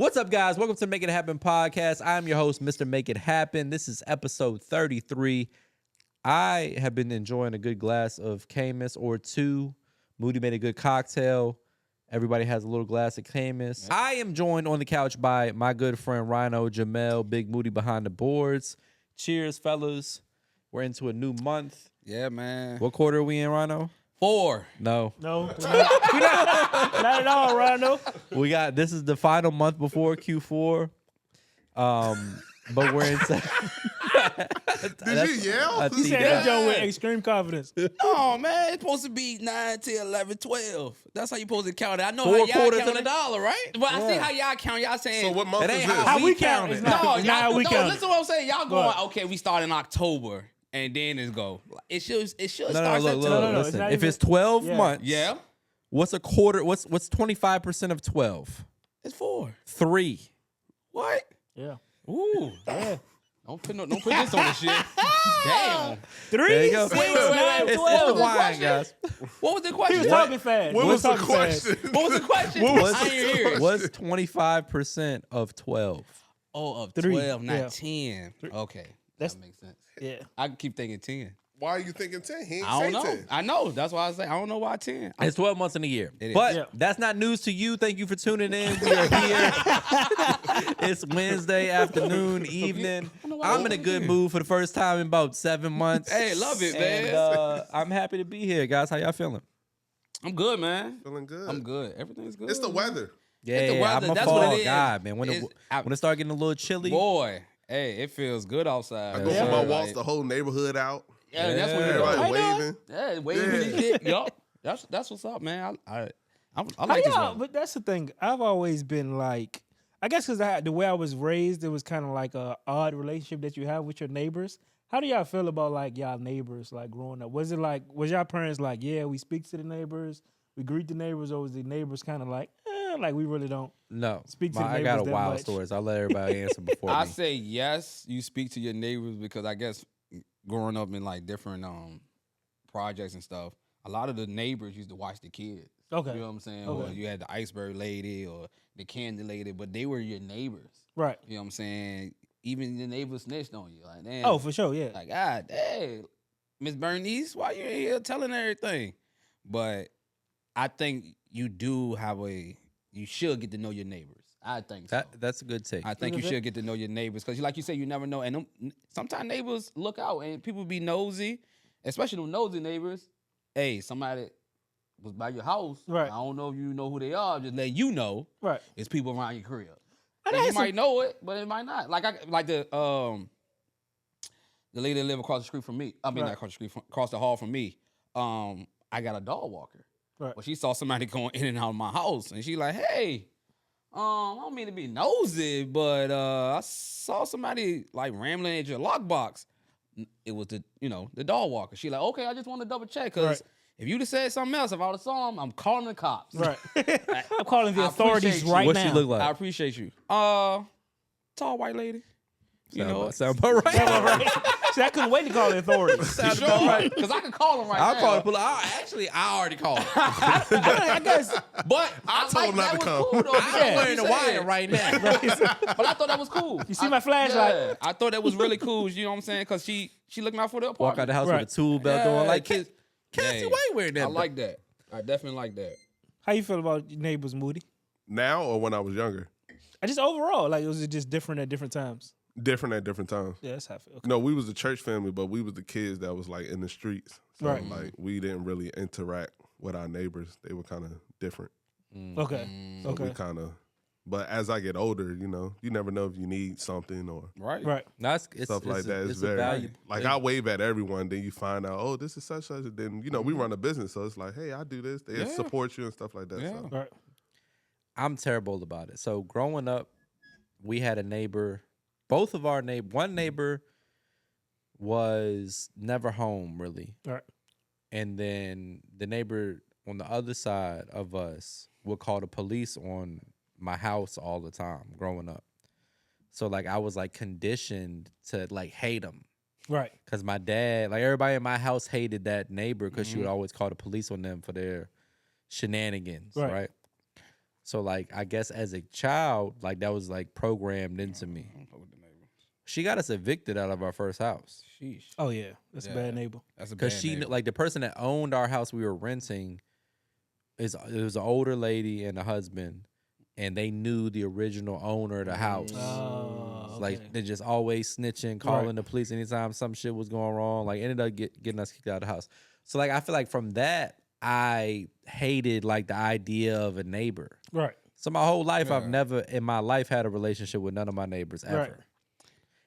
What's up, guys? Welcome to Make It Happen podcast. I'm your host, Mr. Make It Happen. This is episode 33. I have been enjoying a good glass of Camus or two. Moody made a good cocktail. Everybody has a little glass of Camus. Yeah. I am joined on the couch by my good friend Rhino, Jamel, Big Moody behind the boards. Cheers, fellas. We're into a new month. Yeah, man. What quarter are we in, Rhino? 4. No. Not at all, Rhino. This is the final month before Q4. But we're into Did you yell? He said that joke with extreme confidence. No, man. It's supposed to be 9, 10, 11, 12. That's how you supposed to count it. I know Four how y'all quarters count in it. a dollar, right? But I see how y'all count. Y'all saying. So what month It is ain't this? how we count it. No, It's not how we count it. Listen to what I'm saying. Y'all going, Right. okay, we start in October. And then it's go. It should start Look, September. No, listen. it's If not it's 12 Yeah. months, Yeah. what's a quarter? What's 25% of 12? It's 4. 3. What? Yeah. Ooh. Yeah. Don't put this on the shit. Damn. 3, There you go. 6, Wait, 9, It's 12. the wine, guys. What was the He question? was talking fast. What He was the talking fast. question? What was the question? What's- I didn't hear it. What's 25% of 12? Oh, of 3, 12, not yeah. 10. Okay. That's- That makes sense. Yeah. I can keep thinking 10. Why are you thinking 10? He ain't I don't say know. 10. I know. That's why I say I don't know why 10. It's 12 months in a year. It is. But Yeah. that's not news to you. Thank you for tuning in. We are here. It's Wednesday afternoon, evening. I'm in a good mood for the first time in about 7 months. Hey, love it, man. And I'm happy to be here, guys. How y'all feeling? I'm good, man. Feeling good. I'm good. Everything's good. It's the weather. Yeah, the weather. I'm a That's what fall it is. guy, man. When It's- it start getting a little chilly, Boy, hey, it feels good outside. I go Yeah. for my Like, walks, the whole neighborhood out. Yeah, that's what it Everybody is. waving. Yeah, waving and shit. Yup. That's what's up, man. I How like this y'all? weather. But that's the thing. I've always been like, I guess because the way I was raised, it was kind of like a odd relationship that you have with your neighbors. How do y'all feel about like y'all neighbors, like growing up? Was y'all parents like, yeah, we speak to the neighbors, we greet the neighbors, or was the neighbors kind of like we really don't? no. Speak to the I got a neighbors that wild much. story. So I'll let everybody answer before I me. say yes, you speak to your neighbors because I guess growing up in like different projects and stuff, a lot of the neighbors used to watch the kids. Okay. You know what I'm saying? Or Okay. you had the iceberg lady or the candy lady, but they were your neighbors. Right. You know what I'm saying? Even the neighbors snitched on you. Like, damn. Oh, for sure. Yeah. Like, God, hey, Miss Bernice, why you in here telling everything? But I think you should get to know your neighbors. I think so. That's a good take. I think you should get to know your neighbors because, like you said, you never know. And sometimes neighbors look out and people be nosy, especially them nosy neighbors. Hey, somebody was by your house. Right. I don't know if you know who they are. Just let you know Right. it's people around your crib. And And you that's might know it, but it might not. Like the lady that live across the street from me. I mean, Right. not across the street, across the hall from me. I got a dog walker. Right. But she saw somebody going in and out of my house, and she like, hey, I don't mean to be nosy, but I saw somebody like rambling at your lockbox. It was the dog walker. She like, okay, I just want to double check because Right. if you'd have said something else, if I would have saw him, I'm calling the cops. Right. I'm calling the I authorities appreciate you. right What now. she look like? I appreciate you. Tall white lady. You know, sound about right. All right. See, I couldn't wait to call the authorities. you sure? Because I can call him right I'll now. call the police. I already called. I guess. But I told him not to come. Cool, though, I'm because wearing you the wire said- right now. But I thought that was cool. You see my flashlight? Yeah, I thought that was really cool. You know what I'm saying? Because she looking out for the apartment. Walk out the house Right. with a tool belt Yeah, on. Like, kids- Cassie, Hey, why you wearing that? I like that. I definitely like that. How you feel about your neighbors, Moody? Now or when I was younger? Just overall, like, was it just different at different times? Different at different times. Yeah, that's how I feel. Okay. No, we was a church family, but we was the kids that was like in the streets. So Right. like we didn't really interact with our neighbors. They were kind of different. Okay. So Okay. we kind of, but as I get older, you never know if you need something or Right. Right. No, it's stuff like that. It's a very value. like I wave at everyone, then you find out, oh, this is such. Then we run a business, so it's like, hey, I do this. They Yeah. support you and stuff like that. Yeah. So. Right. I'm terrible about it. So growing up, we had a neighbor. Both of our one neighbor was never home really, Right. and then the neighbor on the other side of us would call the police on my house all the time growing up. So like I was like conditioned to like hate him. Right. Because my dad, like everybody in my house hated that neighbor because she would always call the police on them for their shenanigans, Right. right? So like I guess as a child, like that was like programmed into me. I don't fuck with the neighbor. She got us evicted out of our first house Sheesh. Oh yeah, that's a bad neighbor. That's a because bad she neighbor. like the person that owned our house we were renting it was an older lady and a husband, and they knew the original owner of the house. Oh, Like okay. they just always snitching, calling Right. the police anytime some shit was going wrong. Like ended up getting us kicked out of the house. So like I feel like from that I hated like the idea of a neighbor. Right. So my whole life I've Yeah. never in my life had a relationship with none of my neighbors ever.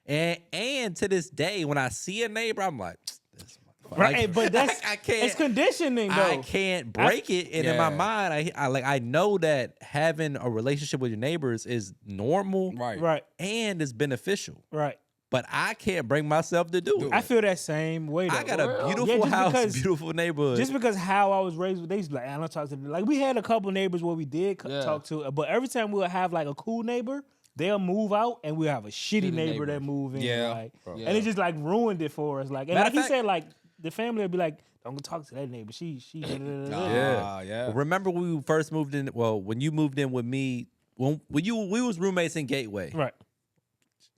Right. And to this day when I see a neighbor I'm like this motherfucker. Right, Like, but that's I can't. it's conditioning though. I can't break it, and in my Yeah. mind, I know that having a relationship with your neighbors is normal, Right. Right. and is beneficial. Right. But I can't bring myself to do it. I feel that same way. Though. I got a real? beautiful Yeah, just house, because- beautiful neighborhood. Just because how I was raised, they used to be like, I don't talk to them. Like we had a couple neighbors where we did Yeah. talk to, but every time we'll have like a cool neighbor, they'll move out, and we'll have a shitty neighbor neighbor. that move in. Yeah. Like, Yeah. and it just like ruined it for us. Like, and Matter like of he fact- said, like the family would be like, don't go talk to that neighbor. She. Yeah. Yeah. Remember when we first moved in? Well, when you moved in with me, when we was roommates in Gateway, Right.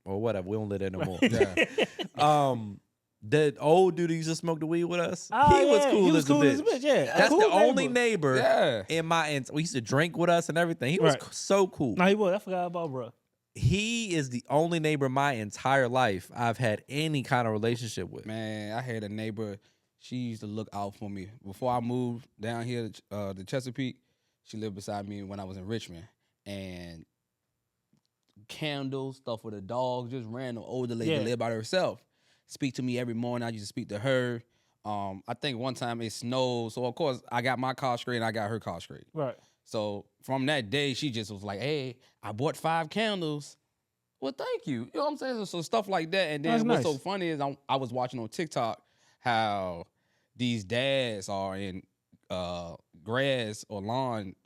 or whatever. We don't live there no more. Yeah. The old dude who used to smoke the weed with us, Oh, he was yeah. cool, He was as, cool a as a bitch, yeah. A That's cool the only neighbor. neighbor Yeah. in my. We used to drink with us and everything. He was Right. so cool. No, he was. I forgot about bro. He is the only neighbor my entire life I've had any kind of relationship with. Man, I had a neighbor. She used to look out for me. Before I moved down here to Chesapeake, she lived beside me when I was in Richmond. And candles, stuff for the dog, just random older lady Yeah. lived by herself. Speak to me every morning. I used to speak to her. I think one time it snowed. So, of course, I got my car straight and I got her car straight. Right. So from that day, she just was like, hey, I bought 5 candles. Well, thank you. You know what I'm saying? So stuff like that. And then That's what's nice. so funny is I was watching on TikTok how these dads are in grass or lawn.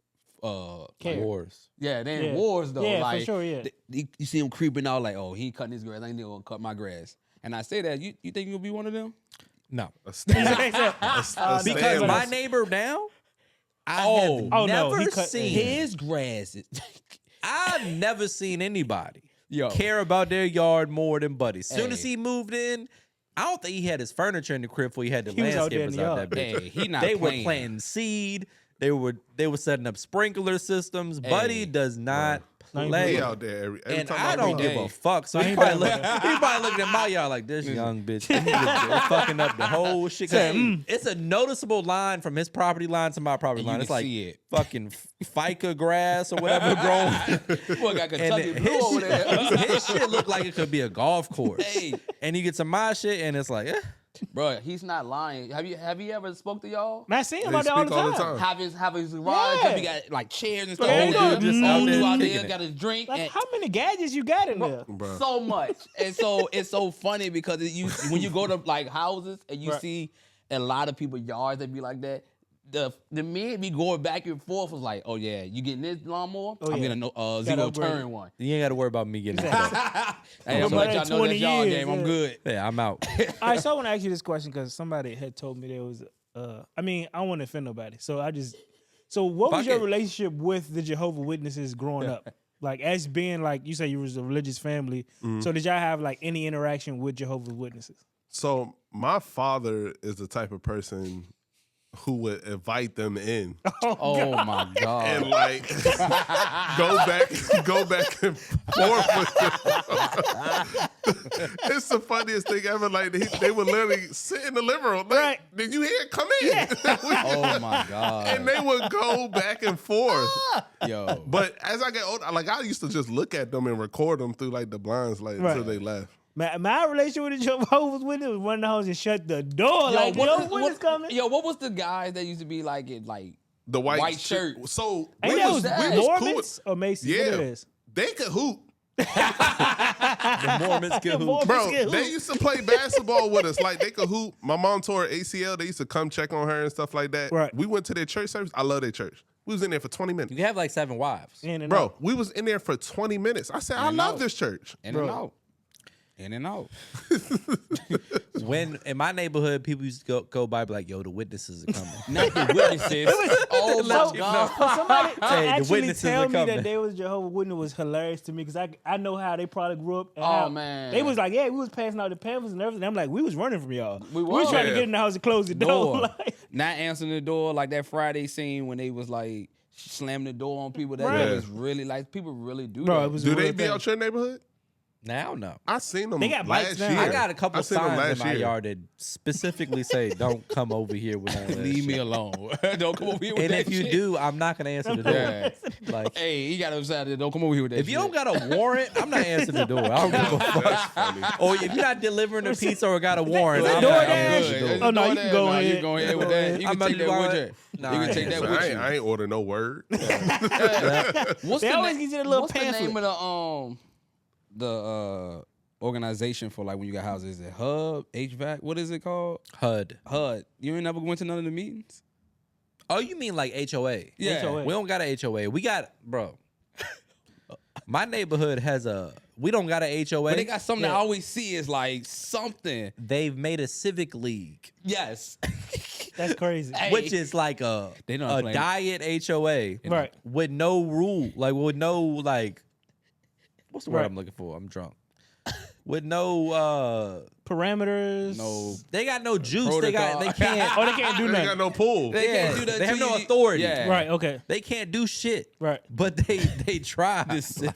Care. Wars. Yeah, they in Yeah. wars though. Yeah, for like, sure, yeah. You see them creeping out like, oh, he ain't cutting his grass. I ain't gonna cut my grass. And I say that, you think you'll be one of them? No. A stand- Because a Because stand- my neighbor now, I Oh. have Oh, no, never he cut- seen. His grass is I've never seen anybody Yo. care about their yard more than Buddy. Soon as Hey. he moved in, I don't think he had his furniture in the crib before he had the He was out there in landscapers the out yard. that bitch. Hey, he not They playing. were planting seed. They were setting up sprinkler systems. Buddy does not No, he play. He out there every And time I don't give day. a fuck. So he he probably, does. he probably looking at my yard like this young bitch. He just fucking up the whole shit. 'Cause It's a noticeable line from his property line to my property And line. you It's can like see it. fucking FICA grass or whatever growing. Boy, got Kentucky And blue over there. his shit look like it could be a golf course. Hey. And you get to my shit and it's like, Bro, he's not lying. Have you ever spoke to y'all? Man, I see him They out there all speak the time. Have his garage. Yeah. He got like chairs and stuff. Yeah, Old they dude do. just Out old there dude out kicking there it. got his drink. Like, and how many gadgets you got in there? Bruh. so much. And so it's so funny because when you go to like houses and you Right. see a lot of people yards that be like that, the men be going back and forth was like, oh yeah, you getting this lawnmower? Oh, I'm yeah. getting a Gotta zero upgrade. turn one. you ain't got to worry about me getting that. Hey, I'm Been gonna let there y'all know 20 that's y'all years, game. I'm yeah. good. Yeah, I'm out. All right, so I want to ask you this question because somebody had told me there was, I mean, I don't want to offend nobody. So what was Fuck your it. relationship with the Jehovah's Witnesses growing up? Like, as being like, you say you was a religious family. So did y'all have like any interaction with Jehovah's Witnesses? So my father is the type of person who would invite them in Oh my god. and like go back and forth with them. It's the funniest thing ever. Like they would literally sit in the living room. Like, Right. did you hear it? Come in. Oh my god. And they would go back and forth. Yo. But as I get older, like I used to just look at them and record them through like the blinds, like Right. until they left. My relationship with the Jehovah's Witnesses was one of the hoes and shut the door. Like, Jehovah's Witnesses coming. Yo, what was the guys that used to be like in like The white shirt? So Ain't we that was was cool with. Mormons or Masons? Yeah, What it is? they could hoop. The Mormons get who? Mormons Bro, get they hoop. used to play basketball with us. Like they could hoop. My mom tore her ACL. They used to come check on her and stuff like that. Right. We went to their church service. I love their church. We was in there for 20 minutes. You have like 7 wives. In and Bro, out. we was in there for 20 minutes. I said, I and love out. this church. in Bro. and out. In and out. When in my neighborhood, people used to go by be like, "Yo, the witnesses are coming." Not the witnesses. Oh my God. For somebody to Hey, the actually witnesses tell are me coming. that they was Jehovah's Witness was hilarious to me because I know how they probably grew up. And Oh, how man. they was like, yeah, we was passing out the pamphlets and everything. I'm like, we was running from y'all. We was trying to Yeah. get in the house and close the door. Door. Like, Not answering the door like that Friday scene when they was like slamming the door on people. That Right. was really like people really do Bro, that. it was Do a they real be thing. out your neighborhood? Now, no. I seen them They got last bikes now. year. I got a couple I seen them signs in last my year. yard that specifically say, "Don't come over here with none of that Leave me shit." alone. Don't come over here with And that if you shit. do, I'm not gonna answer the door. Yeah. Like, Hey, he got upside there. Don't come over here with that if you don't shit. got a warrant, I'm not answering the door. I don't give a fuck. Or if you're not delivering a pizza or got a warrant, that I'm not DoorDash? answering the door. Oh, no, you can go You ahead. can go ahead with that. You I'm can take about that to with buy you. it. Nah, You I can take ain't that So with I you. ain't order no word. What's They the always na- give you the little what's pamphlet. the name of the organization for like when you got houses? Is it Hub, HVAC? What is it called? HUD. HUD. You ain't never went to none of the meetings? Oh, you mean like HOA? Yeah. HOA. We don't got a HOA. We got, bro. My neighborhood has a. We don't got a HOA. But they got something Yeah. I always see is like something. They've made a civic league, Yes. That's crazy. Hey. which is like a They not playing. diet HOA, Right. with no rule, like with no like. What's the word Right. I'm looking for? I'm drunk. With no. Parameters. No. They got no juice. They can't. Oh, they can't do They ain't nothing. got no pool. They Yeah, can't do that. they have to no you. authority. Yeah. Right, okay. They can't do shit. Right. But they try.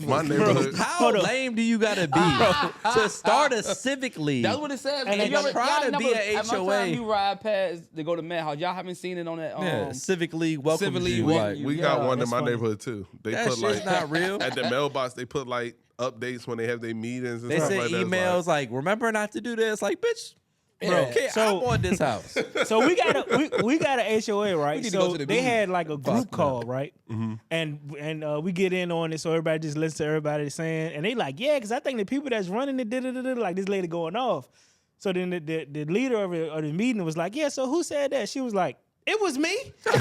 My neighborhood. How Hold up. lame do you gotta be to start a civic league? That's what it says. And Have they you ever- try y'all to be never- a every HOA. time you ride past to go to Met House, y'all haven't seen it on that. Yeah, civic league welcomes Civic league you. welcome Like, you. We Yeah, got one in that's my funny. neighborhood too. They that put shit's like not real. at the mailbox. They put like updates when they have their meetings and They stuff send like that. It's emails like, "Remember not to do this." Like, bitch, Bro, okay, so- I bought this house. So we got a HOA, right? need to go So to the they booth. had like a group Fuck call, right? And we get in on it, so everybody just listens to everybody saying, and they like, yeah, because I think the people that's running it, like this lady going off. So then the leader of the meeting was like, yeah, so who said that? She was like, it was me. they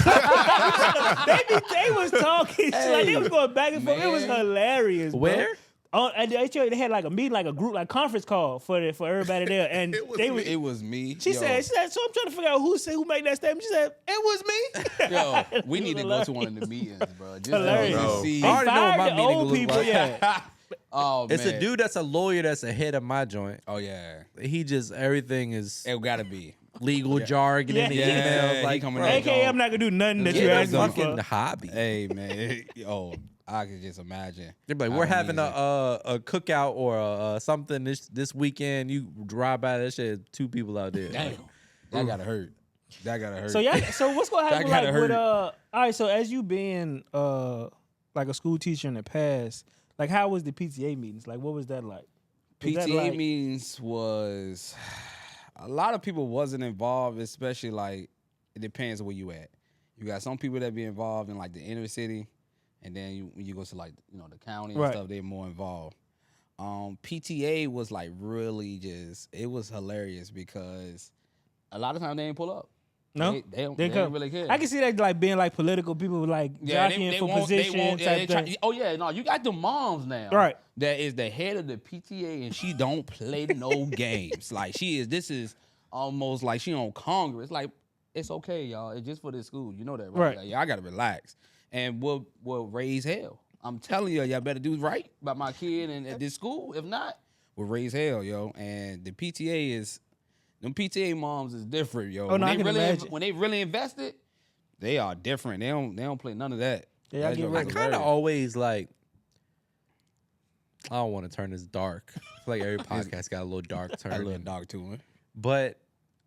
was talking, like they was going back and forth. It was Man. hilarious. Bro. Where? At the HOA, they had like a meeting, like a group, like conference call for everybody there, and It was they me. was. It was me. She said, so I'm trying to figure out who made that statement. She said, it was me. Yo, we need to go Hilarious. to one of the meetings, bro. Just Hilarious. to No. see. They I already know what fired my the meeting old look people, like. yeah. Oh, It's man. a dude that's a lawyer that's ahead of my joint. Oh, yeah. He just everything is It gotta be. legal jargon in the Yeah. emails. he Like, coming bro, in. AKA, I'm not gonna do nothing that you get a asked me fucking for. hobby. Hey, man. Oh, I could just imagine. They're like, how we're the having meetings- a cookout or something this weekend. You drive by that shit, 2 people out there. Damn. That gotta hurt. That gotta hurt. So what's gonna happen That gotta like with hurt. all right, so as you being like a school teacher in the past, like how was the PTA meetings? Like what was that like? Was that PTA like- meetings was a lot of people wasn't involved, especially like it depends where you at. You got some people that be involved in like the inner city, and then when you go to like the county and Right. stuff, they're more involved. PTA was like really just it was hilarious because a lot of times they ain't pull up. No? they don't come. really care. I can see that like being like political people were, like jockeying for position type thing. Oh yeah, no, you got the moms now, Right. That is the head of the PTA, and she don't play no games. Like this is almost like she on Congress. Like it's okay, y'all. It's just for this school. You know that, right? Right. Like, y'all gotta relax, and we'll raise hell. I'm telling you, y'all better do right by my kid and at this school. If not, we'll raise hell, yo. And the PTA is. Them PTA moms is different, yo. Oh, no, I can imagine. When they really invested, they are different. They don't play none of that. Yeah, I That get joke ready. I is kind of hilarious. always like. I don't want to turn this dark. I feel like every podcast got a little dark turn. a little in it. dog to him. But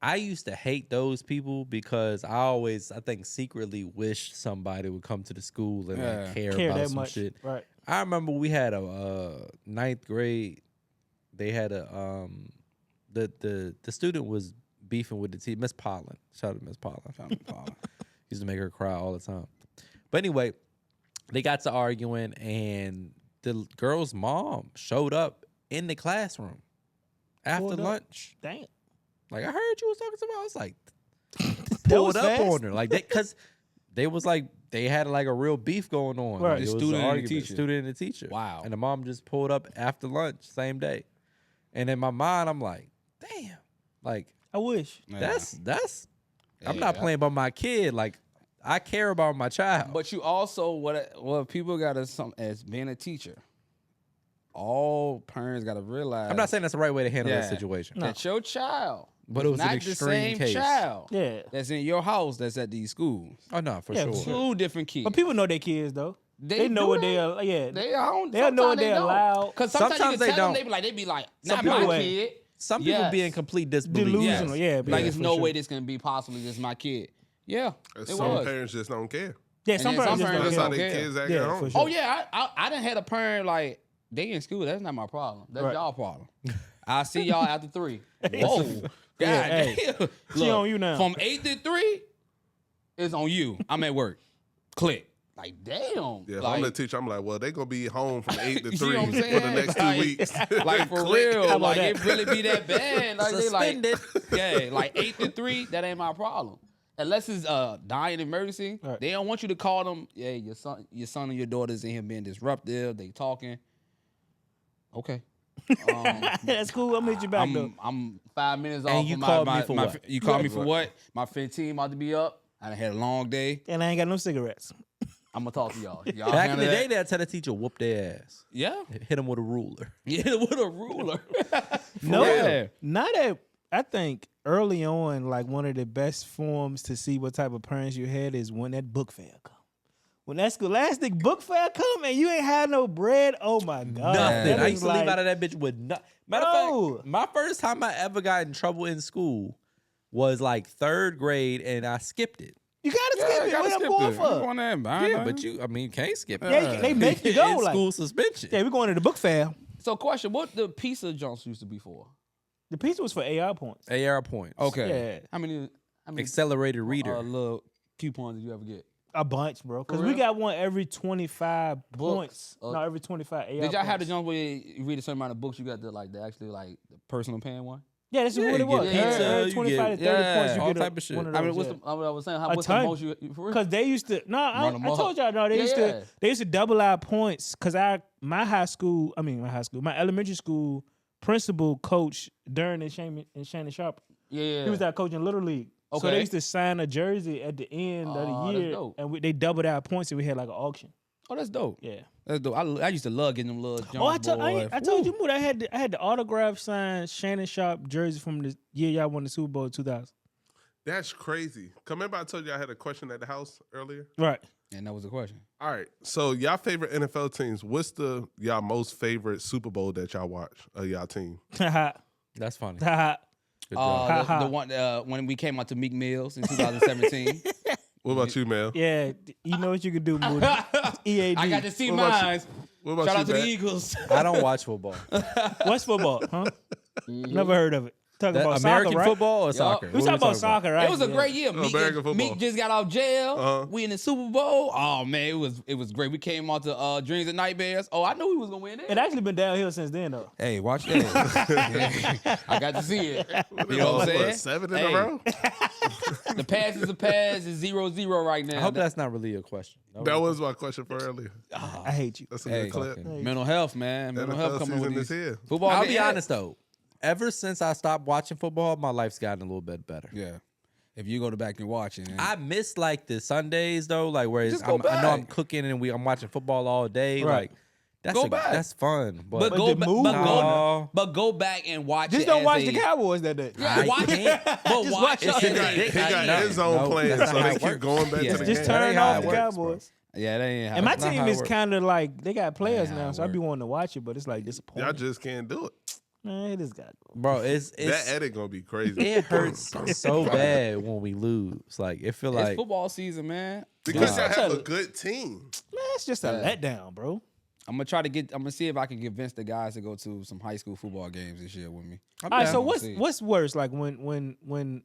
I used to hate those people because I think secretly wish somebody would come to the school and Yeah. like, care Care about that some much. shit. Right. I remember we had a 9th grade. They had a the student was beefing with the teacher, Miss Pollen. Shout out to Miss Pollen. Shout out to Pollen. Used to make her cry all the time. But anyway, they got to arguing, and the girl's mom showed up in the classroom after Pulled up. lunch. Damn. Like, I heard you was talking to me. I was like, That pulled was up fast. on her. Like, because they was like, they had like a real beef going on. Right. Like, The it was student an and the argument, teacher. student and the teacher. Wow. And the mom just pulled up after lunch, same day. And in my mind, I'm like, damn, like I wish. Yeah. that's. I'm Yeah. not playing about my kid. Like I care about my child. But you also what people got as being a teacher. All parents got to realize. I'm not saying that's the right way to handle Yeah. that situation. that your child, But it was an not the extreme same case. child Yeah. that's in your house that's at these schools. Oh no, for Yeah, sure. for sure. Two different kids. But people know their kids though. They know do what that. they are. Yeah. They don't. They'll know what they're allowed. Because Sometimes sometimes they you can tell don't. them, they be like, Some not people my wait. kid. Some people Yes. be in complete disbelief. Delusional. Yeah. Like yeah, it's for no sure. way this can be possibly just my kid. Yeah, it Some was. parents just don't care. Yeah. And Some then parents some just parents don't That's care. how don't their care. kids act Yeah, at for home. sure. Oh yeah, I done had a parent like they in school. That's not my problem. That's Right. y'all problem. I'll see y'all after 3. Whoa, God hey. damn. She on you now. From 8 to 3, it's on you. I'm at work. Click. Like damn. Yeah, if like, I'm the teacher, I'm like, well, they gonna be home from 8 to You 3 know what I'm for the saying? next 2 Like- weeks. like for Click. real, about like that? it really be that bad. Like they like, Suspended. yeah, like 8 to 3, that ain't my problem. Unless it's dying emergency, Right. they don't want you to call them. Yeah, your son and your daughter's in here being disruptive. They talking. Okay, That's cool. I'm gonna hit you back though. I'm 5 minutes off. And you from called my, me for my, what? You called me for what? My 15 about to be up. I done had a long day. And I ain't got no cigarettes. I'm gonna talk to y'all. Y'all Back in the handle day, that? they'd tell the teacher whoop their ass, Yeah, hit them with a ruler. yeah, with a ruler. No, real. not at. I think early on, like one of the best forms to see what type of parents you had is when that book fair come. When that scholastic book fair come and you ain't had no bread, oh my god, Nothing. that I is used to leave like- out of that bitch with nothing. Matter of No. fact, my first time I ever got in trouble in school was like 3rd grade, and I skipped it. You gotta skip it. What I'm going for? Yeah, but you can't skip it. Yeah, they make you go in like. school suspension. Yeah, we going to the book fair. So, question: what the pizza jumps used to be for? The pizza was for AR points. AR points. Yeah. How many Accelerated reader. little coupons did you ever get? A bunch, bro. Because For we real? got one every 25 points. Books. No, every 25 AR Did y'all have the points. jump where you read a certain amount of books? You got the actually like the personal paying one. Yeah, that's Yeah, what it you was. get pizza, Every you 25 to get- 30 yeah, points, you all get type of shit. one of I mean, those, what's yeah. I was saying, A what's the ton. most you for real? Because they used to Run 'em I up. told y'all no, they used Yeah. to double our points because my elementary school principal coach during the Shannon Sharp. Yeah, He was our coach in Little League. So Okay. they used to sign a jersey at the end of Oh, the that's year, dope. and they doubled our points, and we had like an auction. Oh, that's dope. Yeah. That's dope. I used to love getting them little jumps. Oh, I told boy. you, Mood, I had the autograph signed Shannon Sharp jersey from the year y'all won the Super Bowl 2000. That's crazy. Remember I told you I had a question at the house earlier? Right. And that was the question. All right. So y'all favorite NFL teams, what's y'all most favorite Super Bowl that y'all watch of y'all team? That's funny. Good job. The Ha-ha. one when we came out to Meek Mills in 2017. What about you, Mel? Yeah, you know what you can do, Moody. EAD. I got to see What about mine. What about Shout you, out to the Matt? Eagles. I don't watch football. What's football? Huh? Never heard of it. Talking That about American soccer, right? football or soccer? We What talking are about soccer, right? It was a Yeah. great year. American football. Meek just got out of jail. Uh-huh. We in the Super Bowl. Oh man, it was great. We came out to Dreams and Nightmares. Oh, I knew he was gonna win It it. actually been downhill since then, though. Hey, watch that. I got to see it. You know what I'm saying? 7 in Hey. a row? The pass is a pass. It's 0-0 right now. I hope that's not really a question. That was my question for earlier. I hate you. That's a Hey, good clip. fucking- mental health, man. Mental health NFL coming with season is these here. football. I'll be yeah. honest though. Ever since I stopped watching football, my life's gotten a little bit better. Yeah. If you go to back and watch it, I miss like the Sundays though, like where it's, Just go I know I'm back. cooking and I'm watching football all day. Right. Like that's Go back. that's fun. But, but But go the back. move- No. But go back and watch it. Just don't as watch a- the Cowboys that day. Yeah, I watch can't. But Just watch watch it. it. He as got, a- he got No, his own no, plan, that's so not how they it keep works. going back Yeah. to the Just game. That turn ain't how off it the works, Cowboys. Yeah, that ain't how And my it's not team how it is works. kind of like, they got players Yeah, now, how so it I be works. wanting to watch it, but it's like disappointing. Y'all just can't do it. Man, it just got to go. bro, it's That edit gonna be crazy. it hurts so bad when we lose. Like it feel It's like football season, man. Because y'all Such have a- a good team. Man, it's just a letdown, bro. I'm gonna see if I can convince the guys to go to some high school football games this year with me. All right, so down. See. what's worse? Like when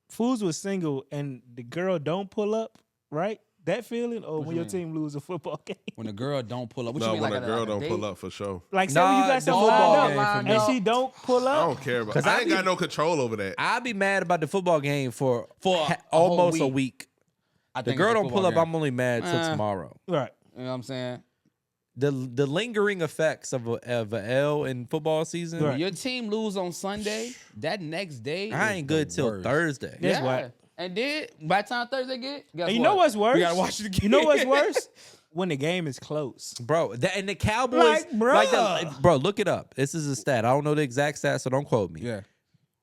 Fools was single and the girl don't pull up, right? That feeling, or What when you your mean? team lose a football game? When a girl don't pull up, what you No, mean, when like a girl like don't date? pull up for sure. Like, say when you Nah, got some the football football game game for and me. she don't pull I up. don't care about 'Cause I I ain't be- got no control over that. I'd be mad about the football game for For a whole almost a week. week. I The think girl it's a don't pull football up, game. I'm only mad till tomorrow. Right. You know what I'm saying? the lingering effects of a L in football season. Right. When your team lose on Sunday, that next day I is ain't good the till worst. Thursday. That's Yeah. why. And then by the time Thursday get, guess And you what? know what's worse? We gotta watch it again. You know what's worse? When the game is close. Bro, and the Cowboys, Like, bruh. bro, look it up. This is a stat. I don't know the exact stat, so don't quote me. Yeah.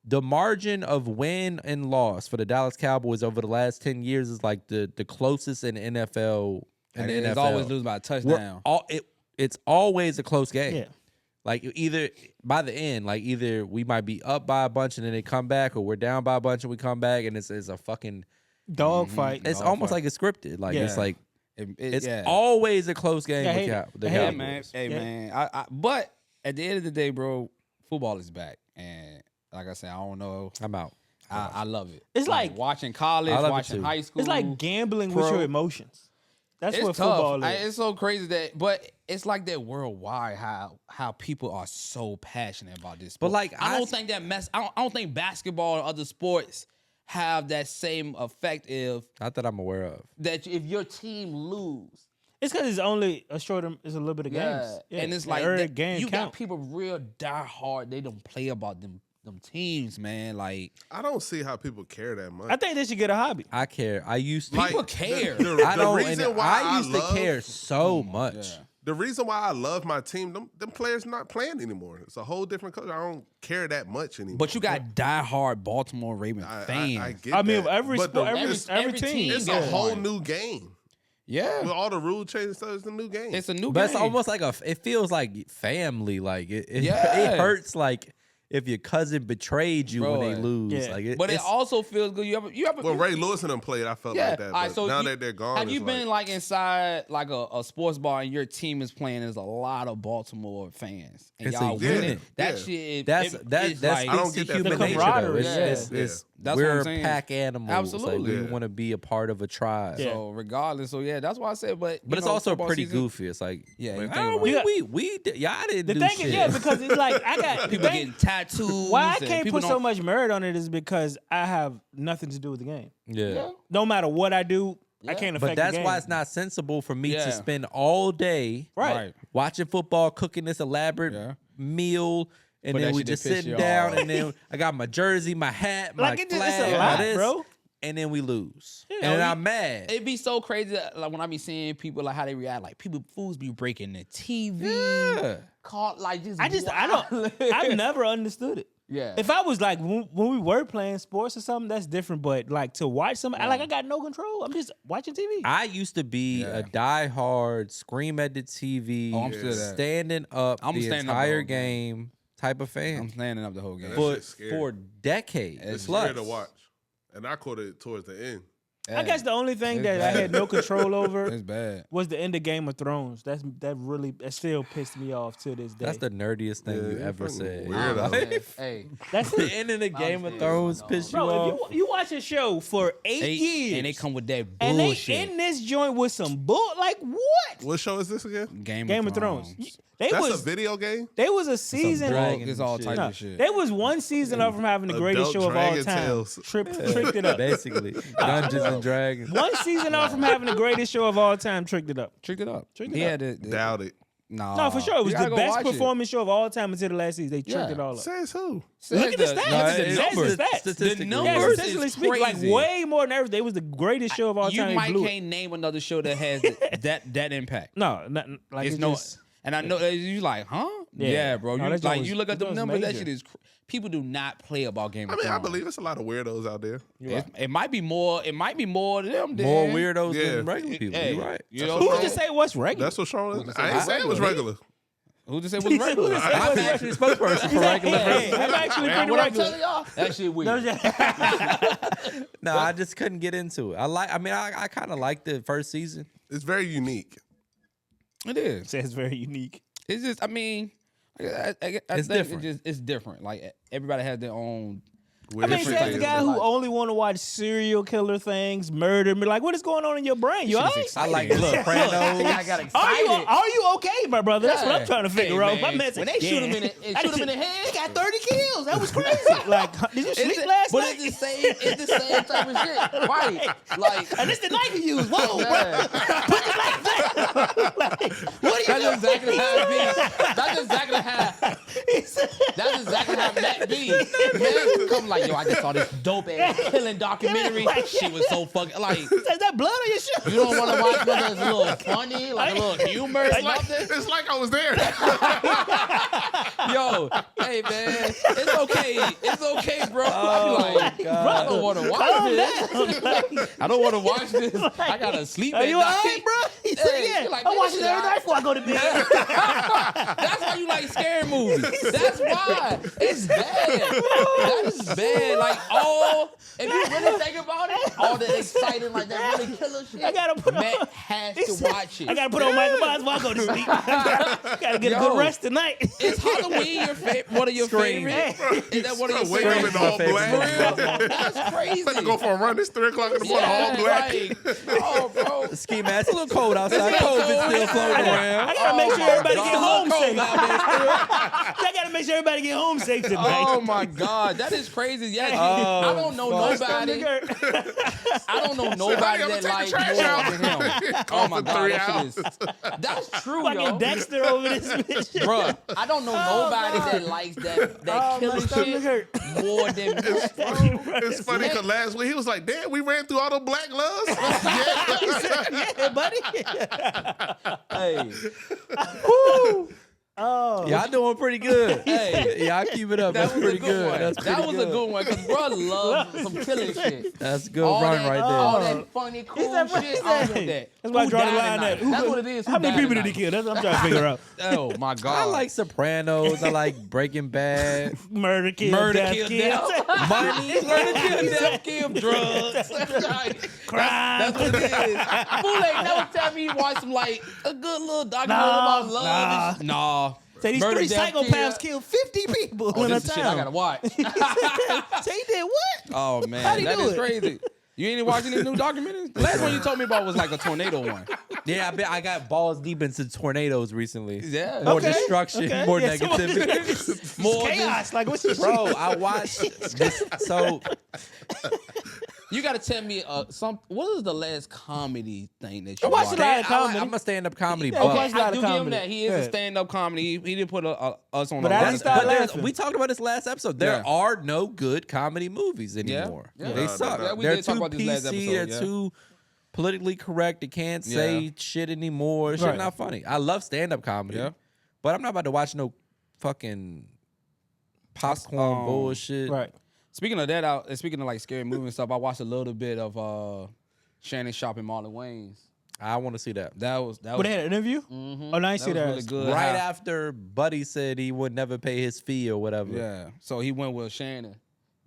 The margin of win and loss for the Dallas Cowboys over the last 10 years is like the closest in the NFL. In the It's NFL. always lose by a touchdown. It's always a close game. Yeah. Like either by the end, like either we might be up by a bunch and then they come back, or we're down by a bunch and we come back, and it's a fucking Dog fight. It's Dog almost fight. like it's scripted. Like it's Yeah. like it's yeah. always a close game. Yeah, I with hate it. the I hate it. Hey Cowboys. man, hey Yeah. man. But at the end of the day, bro, football is back, and like I said, I don't know. I'm out. I love it. It's like- watching college, I love it watching too. high school. It's like gambling with pro. your emotions. That's It's what tough. football is. It's so crazy but it's like that worldwide how people are so passionate about this sport. But, like, I I don't think that I don't think basketball and other sports have that same effect Not that I'm aware of. if your team lose. It's because it's only it's a little bit of games. Yeah. And it's And like every that, game you count. got people real die hard. They don't play about them teams, man. Like I don't see how people care that much. I think they should get a hobby. I care. I used to. Like, people care. I don't. reason And why I used love, to care so much. The reason why I love my team, them players not playing anymore. It's a whole different culture. I don't care that much anymore. But you got diehard Baltimore Ravens fans. I get I mean, that. every But sport, the- every every team. team it's Yeah. a whole new game. yeah, With all the rule changes and stuff, it's a new game. it's a new But game. it's almost like it feels like family. Like it Yeah. it hurts like if your cousin betrayed you when they Bro. lose. Yeah. Like But it it's- also feels good. You have When Ray Lewis and them played, I felt yeah. like that. All right, But so now you- that they're gone, have you it's been like inside like a sports bar and your team is playing? There's a lot of Baltimore fans, and It's y'all a winning. unit. That Yeah. shit. that's it- that it's that like, I don't speaks to get that human The nature. Though. camaraderie, It's, yeah. it's That's what we're I'm saying. pack animals. Absolutely. Like, we Yeah. want to be a part of a tribe. Yeah. So regardless, so yeah, that's why I said. But But you it's know, also football pretty season- goofy. It's like, Yeah, you like, think oh, about we, it. y'all didn't The do thing shit. is, yeah, because it's like I got the People thing- getting tattoos. why I and can't people put so don't- much merit on it is because I have nothing to do with the game. yeah. No matter what I do, I Yeah. can't affect But that's the game. why it's not sensible for me Yeah. to spend all day right. watching football, cooking this elaborate Yeah. meal, and But then that we shit just that piss sitting you down, off. and then I got my jersey, my hat, my Like it's flag, a my lot, this, bro. and then we lose, Yeah, and then you- I'm mad. It'd be so crazy that, like when I be seeing people like how they react, like fools be breaking the TV, Yeah. caught like just. I don't. I've never understood it. Yeah. If I was like when we were playing sports or something, that's different. But like to watch something, I got no control. I'm just watching TV. I used to be a diehard, scream at the TV, Oh, I'm still that. standing up I'm the standing up the entire whole game. game type of fan I'm standing up the whole game. That for shit's scary. for decades. It's plus. scary to watch. And I caught it towards the end. I guess the only thing It's that I bad. had no control over It's bad. was the end of Game of Thrones. That still pissed me off to this day. That's the nerdiest thing Yeah, you you're ever fucking said. weird. Like, Weirdo. Hey, That's the it. end of the Game of understand. Thrones No. pissed you Bro, off. if you watch a show for 8 years and they come with that and they bullshit. in this joint with some bull, like what? What show is this again? Game Game of Thrones. They That's was a video game? they was a season. dragon It's all shit. type No, of shit. they was one season off from having the greatest Adult show of all Dragon time. Tales. Tricked it up. Basically, Dungeons and Dragons. One season off from having the greatest show of all time. Tricked it up. Tricked it up. Tricked it He up. had the Doubt it. No, for sure. It was You the gotta go best watch it. performance show of all time until the last season. They tricked Yeah. it all up. Says who? Look at the stats. No, Look at the it's numbers. the Stats. statistically. The Yeah, numbers is statistically speaking, like crazy. way more than everything. It was the greatest show of all You time. They might blew it. can't name another show that has that impact. No, nothing. Like It's it no, just, and I know you like, huh? Yeah. Yeah, bro. No, You that like joint was- you look at that them joint was numbers. That major. shit is. People do not play about Game I of mean, I Thrones. believe it's a lot of weirdos out there. It might be more. It might be more to them. Than, More weirdos Yeah. than regular people. Hey, You're right. You know, who's to say what's regular? That's what Sean is. Who can I say ain't saying it was regular. Who just said was regular? Who just said I'm what's actually the spokesperson for Hey, regular. hey, I'm actually Man, pretty what I'm regular. telling y'all, that shit weird. No, I just couldn't get into it. I kind of liked the first season. It's very unique. It is. Says very unique. It's just. I mean, I It's think different. it's different. Like everybody has their own I mean, different there's a things guy in who life. only want to watch serial killer things, murder. Be like, what is going on in your brain? You all right? I like the Sopranos. I got excited. Are you okay, my brother? That's what I'm trying to figure out. Hey, My man, man said, when they shoot him in the head, he got 30 kills. That was crazy. Like, did you sleep last but night? it's the same type of shit, right? Like, And this the knife you use. Whoa, bro. yeah. Put the knife down. Like, what are you That's doing? exactly how it be. That's exactly how Matt be. Man come like, yo, I just saw this dope ass killing documentary. She was so fucking like. Is that blood on your shirt? You don't want to watch something that's a little funny, like a little humor or something? It's like I was there. Yo, hey man, it's okay, bro. I'm like, bro, I don't want to watch this. I don't want to watch this. I gotta sleep Are at you night. alright, bro? He said, Hey, yeah. you're like, I man, watch this it shit every night before I go to bed. That's why you like scary movies. That's why. It's bad. That is bad. Like if you really think about it, all the exciting, like that really killer shit. I gotta put Matt on. has He to said, watch it. I gotta put on Michael Myers before I go to sleep. Gotta get a good rest tonight. Is Halloween one of your Scream. favorite? Is that one of your Wake up in favorites? all my favorite. black. That's crazy. Better go for a run. It's 3 o'clock in the morning, all black. Oh, bro. Ski mask. It's a little cold outside. COVID still floating around. I gotta make sure everybody get home Cold safe. out there still. I gotta make sure everybody get home safe tonight. Oh my God, that is crazy. Yeah, Oh, I don't know nobody. I don't know nobody I'ma that take the likes trash more out. than him. Oh Gone my for God, 3 that shit is. That's true, Fucking yo. Dexter over this bitch. Bruh, I don't know nobody that likes that killing stomach hurt. shit more than me. It's funny because last week he was like, damn, we ran through all the black loves. Yeah, buddy. Hey, Oh. Y'all doing pretty good. Hey. Y'all keep it up. that That's was a pretty good good. one. That's That pretty was a good one because bro loves some killing shit. That's a good All run that, right all there. that funny, cool Is that what shit. he I said? want that. That's why I Who draw the died line tonight? at. That's what it is. How Who many died people did he tonight? kill? That's what I'm trying to figure out. Oh my God. I like Sopranos. I like Breaking Bad. Murder, kill, Murder, death, kill, kill. death. Money. Murder, kill, death, kill, drugs. Crime. That's what it is. Fool ain't never tell me he watched some like a good little documentary about love. and Nah. Say these Murder, 3 death, psychopaths killed 50 people Oh, in a this is shit I gotta town. watch. Say he did what? Oh How'd man, he that do is it? crazy. You ain't watching any new documentaries? The last one you told me about was like a tornado one. Yeah, I got balls deep into tornadoes recently. Yeah. More Okay, destruction, okay. more Yeah, negativity. More Chaos. Like, what's your Bro, I watched this. So You gotta tell me what is the last comedy thing that you I watched watched? a lot of comedy. I'm a stand-up comedy Yeah, buff. I watched a lot I of do give him comedy. that. He is Yeah. a stand-up comedy. He didn't put us on But a I lot didn't of start stuff. laughing. We talked about this last episode. There Yeah. are no good comedy movies anymore. Yeah. They No, suck. no. Yeah, we They're did talk too about this last PC. episode, They're yeah. too politically correct. They can't say Yeah. shit anymore. Shit Right. not funny. I love stand-up comedy. Yeah. But I'm not about to watch no fucking popcorn bullshit. Right. Speaking of that, speaking of like scary movie and stuff, I watched a little bit of Shannon Sharp and Marlon Wayans. I want to see that. That was But they had an interview? mhm. Oh, no, I didn't see was that. really good. Right How- after Buddy said he would never pay his fee or whatever. Yeah. So he went with Shannon.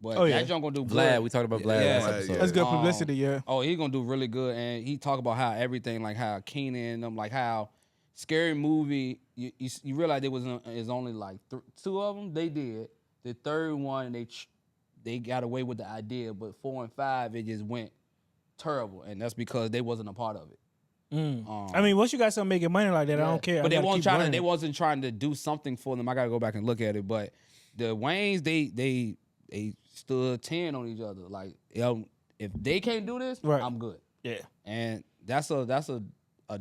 But Oh, yeah. that joint gonna do Vlad, good. we talked about Vlad Yeah. last episode. That's good Um, publicity, yeah. Oh, he's gonna do really good, and he talk about how everything, like how Keenan and them, like how scary movie. You realize there was is only like 2 of them. They did the third one. They got away with the idea, but 4 and 5 it just went terrible, and that's because they wasn't a part of it. I mean, once you got something making money like that, I don't care. But I they gotta weren't keep trying to. running They it. wasn't trying to do something for them. I gotta go back and look at it. But the Waynes, they stood 10 on each other. Like, yo, if they can't do this, Right. I'm good. Yeah. And that's a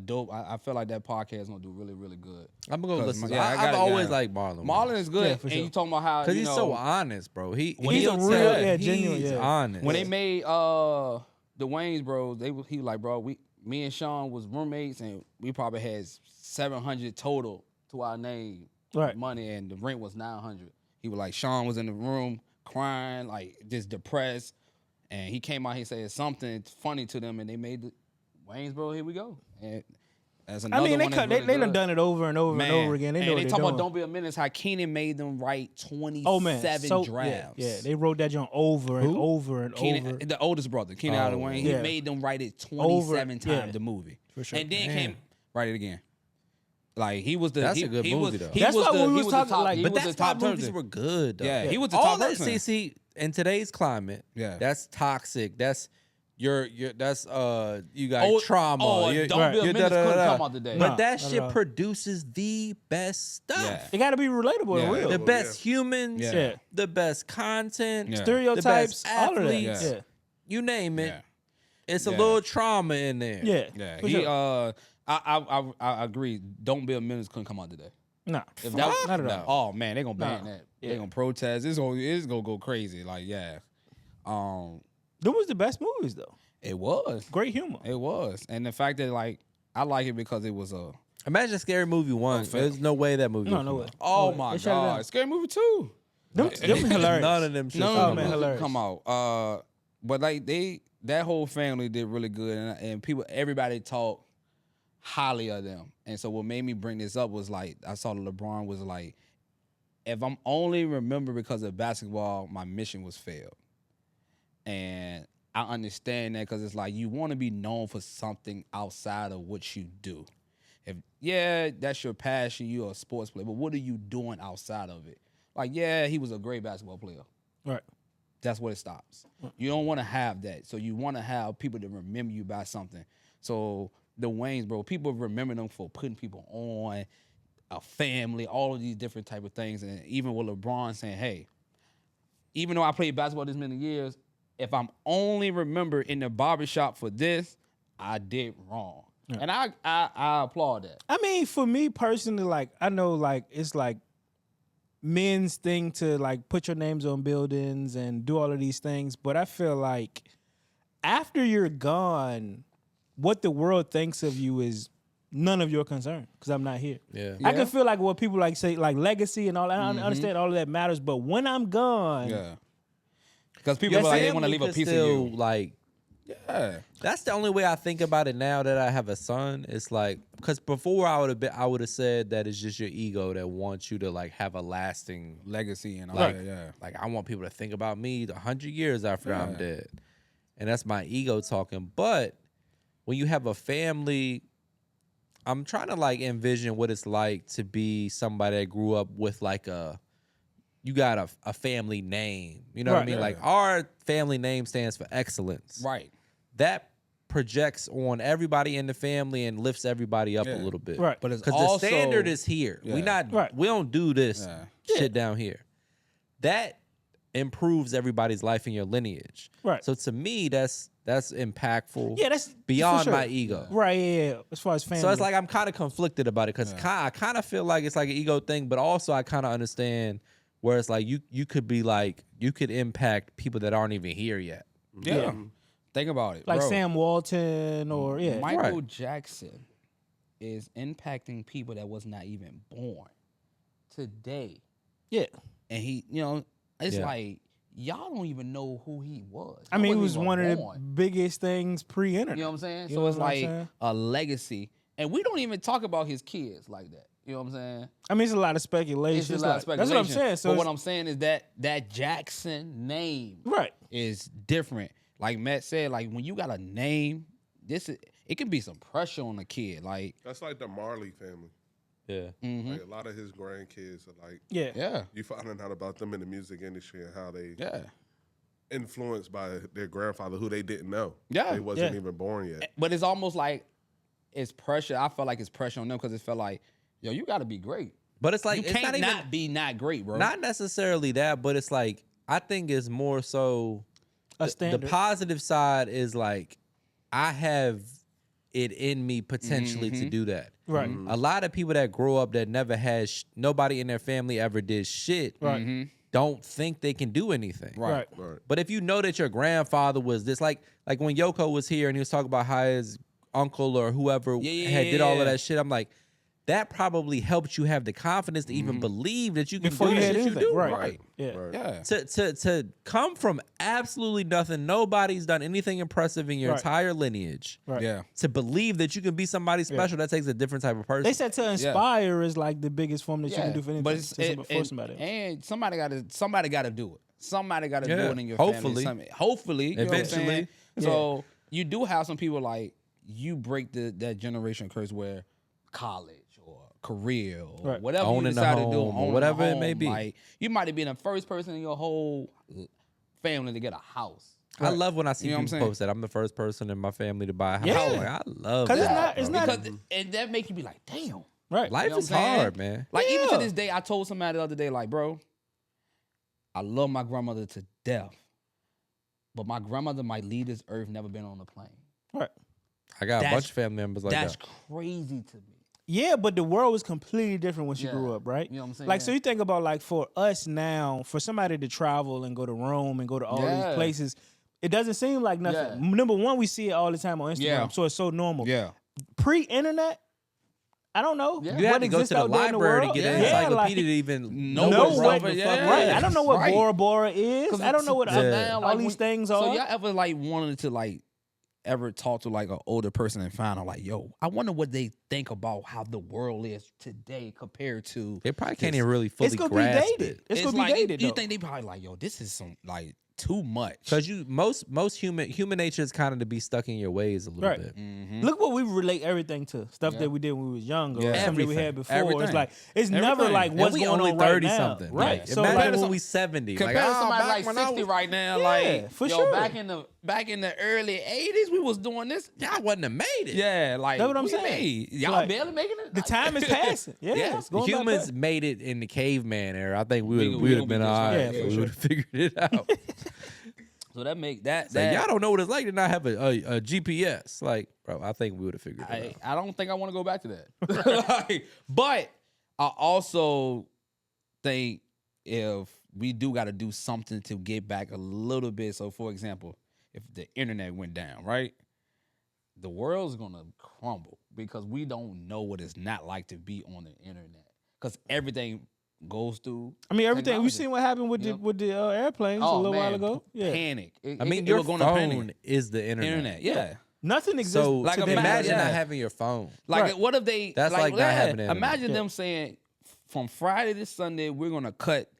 dope. I feel like that podcast is gonna do really, really good. I'm gonna go 'Cause, listen. yeah, I I've gotta- always yeah. liked Marlon. Marlon is good, Yeah, for and sure. you talking about how because you he's know, so honest, bro. He's he'll a real, tell yeah, he's genuine, yeah. honest. when they made the Waynes bros, he was like, bro, me and Sean was roommates, and we probably had 700 total to our name, Right. money, and the rent was 900. He was like, Sean was in the room crying, like just depressed, and he came out. He said something funny to them, and they made the Waynes, bro. Here we go. And that's another I mean, one that's really they done good. done it over and over and over again. They know and what they they're talk doing. about Don't Be a Menace, how Keenan made them write 27 Oh man, so, drafts. Yeah, they wrote that joint over and over and Keenan, over. the oldest brother, Keenan Allen Wayne, he yeah. made them write it 27 Over, times, yeah. the movie. For sure. And then Man. came, write it again. Like, he was the... That's he, a good he movie, was, though. He That's was why the, when we he was was talking, the top, like- he But was that's the top why movies person. were good, though. Yeah, he was the All top that, person. see, in today's climate, Yeah. that's toxic. That's that's you got trauma. Oh, You're- Don't Be a you're Menace couldn't da-da-da-da. come out today. But Nah, that not shit at all. produces the best stuff. Yeah. It got to be relatable and Yeah. real. The Yeah. best humans, Yeah. Yeah. the best content, Yeah. Stereotypes, all of that. athletes. Yeah. you name it. Yeah. It's a Yeah. little trauma in there. Yeah. Yeah. For He sure. I agree. Don't Be a Menace couldn't come out today. Nah. If Not at no. all. Oh man, they gonna ban Nah. that. Yeah. They gonna protest. It's gonna go crazy. Like yeah. Them was the best movies though. It was. Great humor. It was. And the fact that like I like it because it was Imagine Scary Movie 1. fair. There's no way that movie. No, would no come way. out. oh They my shut it down. god, Scary Movie 2. Them hilarious. None of them shit. No, Oh, no, man, no, hilarious. come out. But like that whole family did really good, and everybody talked highly of them. And so what made me bring this up was like I saw LeBron was like, if I'm only remembered because of basketball, my mission was failed. And I understand that because it's like you want to be known for something outside of what you do. If that's your passion, you're a sports player, but what are you doing outside of it? Like, he was a great basketball player. Right. That's where it stops. You don't want to have that. So you want to have people to remember you by something. So the Waynes, bro, people remember them for putting people on, a family, all of these different type of things. And even with LeBron saying, hey, even though I played basketball this many years, if I'm only remembered in the barbershop for this, I did wrong. Yeah. And I applaud that. I mean, for me personally, like I know like it's like men's thing to like put your names on buildings and do all of these things, but I feel like after you're gone, what the world thinks of you is none of your concern because I'm not here. Yeah. I can feel like what people like say like legacy and all that. I understand all of that matters, but when I'm gone, because people Your like they want to family leave a could piece still, of you. Like, that's the only way I think about it now that I have a son. It's like because before I would have said that it's just your ego that wants you to like have a lasting legacy and all like, that. Yeah, like I want people to think about me 100 years after I'm dead, and that's my ego talking. But when you have a family, I'm trying to like envision what it's like to be somebody that grew up with like you got a family name. You know what I mean? Yeah. Like our family name stands for excellence. right. That projects on everybody in the family and lifts everybody up a little bit. Right. But it's Because also the standard is here. Yeah. We don't do this Yeah. shit down here. That improves everybody's life in your lineage. Right. So to me, that's impactful. yeah, that's beyond for sure. my ego. Right, yeah. As far as family. So it's like I'm kind of conflicted about it because I kind of feel like it's like an ego thing, but also I kind of understand where it's like you could be like you could impact people that aren't even here yet. Yeah. Think about it. like bro. Sam Walton or Michael Jackson is impacting people that was not even born today. Yeah. And he, it's Yeah. like y'all don't even know who he was. I mean, he wasn't was even one of the born. biggest things pre-internet. You know what I'm saying? You So know it's what I'm like saying? a legacy. And we don't even talk about his kids like that. You know what I'm saying? I mean, it's a lot of speculation. It's a lot of speculation. That's what I'm saying. So but what I'm saying is that Jackson name right. is different. Like Matt said, like when you got a name, it can be some pressure on a kid. Like That's like the Marley family. Yeah. Like a lot of his grandkids are like, Yeah. you finding out about them in the music industry and how they yeah. influenced by their grandfather who they didn't know. Yeah. They wasn't Yeah. even born yet. But it's almost like it's pressure. I felt like it's pressure on them because it felt like, yo, you got to be great. But it's like You it's can't not even not be not great, bro. not necessarily that, but it's like I think it's more so A the standard. positive side is like I have it in me potentially to do that. Right. A lot of people that grow up that never had nobody in their family ever did shit Right. don't think they can do anything. Right. Right. But if you know that your grandfather was this, like when Yoko was here and he was talking about how his uncle or whoever had did all of that shit, I'm like, that probably helped you have the confidence to even believe that you can Before do you the had shit you anything. do. Right. Yeah. Right. Yeah. To come from absolutely nothing, nobody's done anything impressive in your Right. entire lineage. Right. Yeah. To believe that you can be somebody special, that takes a different type of person. They said to inspire is like the biggest form that you Yeah. can do for anything. But it's, for somebody else. and somebody got to do it. Somebody got to do Yeah. it in your Hopefully. family. Hopefully. You know what I'm Eventually. saying? So you do have some people like you break that generation curse where college or career or Right. whatever Owning you a decide to do, home or owning a whatever it may home, be. Like, you might have been the first person in your whole family to get a house. I love when I see You know what I'm people saying? post that I'm the first person in my family to buy a house. Yeah. Like, I love 'Cause that. it's bro. not- Because, and that make you be like, damn. Right. Life You know is what I'm saying? hard, man. Like even to Yeah. this day, I told somebody the other day, like, bro, I love my grandmother to death, but my grandmother might leave this earth, never been on a plane. Right. I got a That's- bunch of family members like That's that. crazy to me. Yeah, but the world was completely different when she grew Yeah. up, right? You know what I'm saying? Like, so you think about like for us now, for somebody to travel and go to Rome and go to all Yeah. these places, it doesn't seem like nothing. Yeah. Number one, we see it all the time on Instagram, Yeah. so it's so normal. Yeah. Pre-internet, I don't know. Yeah. You what had to go to exists the out there in the library to world. get an Yeah, encyclopedia like, to even know know what what- the yeah. fuck right. I don't know what Right. Bora Bora is. I don't know what Yeah. all these things are. So y'all ever like wanted to like ever talk to like an older person and find out like, yo, I wonder what they think about how the world is today compared to. They probably can't even really fully it's gonna be grasp dated. it. It's gonna like, be dated. You though. think they probably like, yo, this is some like too much. Because most human nature is kind of to be stuck in your ways a little Right. bit. Mhm. Look what we relate everything to. Stuff Yeah. that we did when we was younger, Yeah. or something that we Everything. had before. Everything. It's like it's never Everything. like And what's we going only on right 30 now. something. Right. Like, So imagine like, when we 70. Compared like, to ah, somebody back like when I 60 was- right now, Yeah, like for yo, sure. back in the early 80s, we was doing this. Y'all wouldn't have made it. Yeah, like That's what I'm you saying. mean? Y'all Like, barely making it. the time is passing. Yeah, Yeah. it's going by Humans fast. made it in the caveman era. I think we We would have gonna been be all just right. fine. Yeah, we for would have figured it out. So that make that Like, y'all don't know what it's like to not have a GPS. Like, bro, I think we would have figured it out. I don't think I want to go back to that. Like, but I also think if we do got to do something to get back a little bit. So, for example, if the internet went down, right, the world's gonna crumble because we don't know what it's not like to be on the internet because everything goes through. I mean, everything. technology. We've seen what happened with Yeah. the airplanes a little while ago. Yeah, Panic. I mean, it your was gonna phone panic. is the internet. Internet, yeah. nothing exists. So Like, today. imagine yeah. not having your phone. Like, Right. what if they? That's like not having the internet. Imagine Yeah. them saying, from Friday to Sunday, we're gonna cut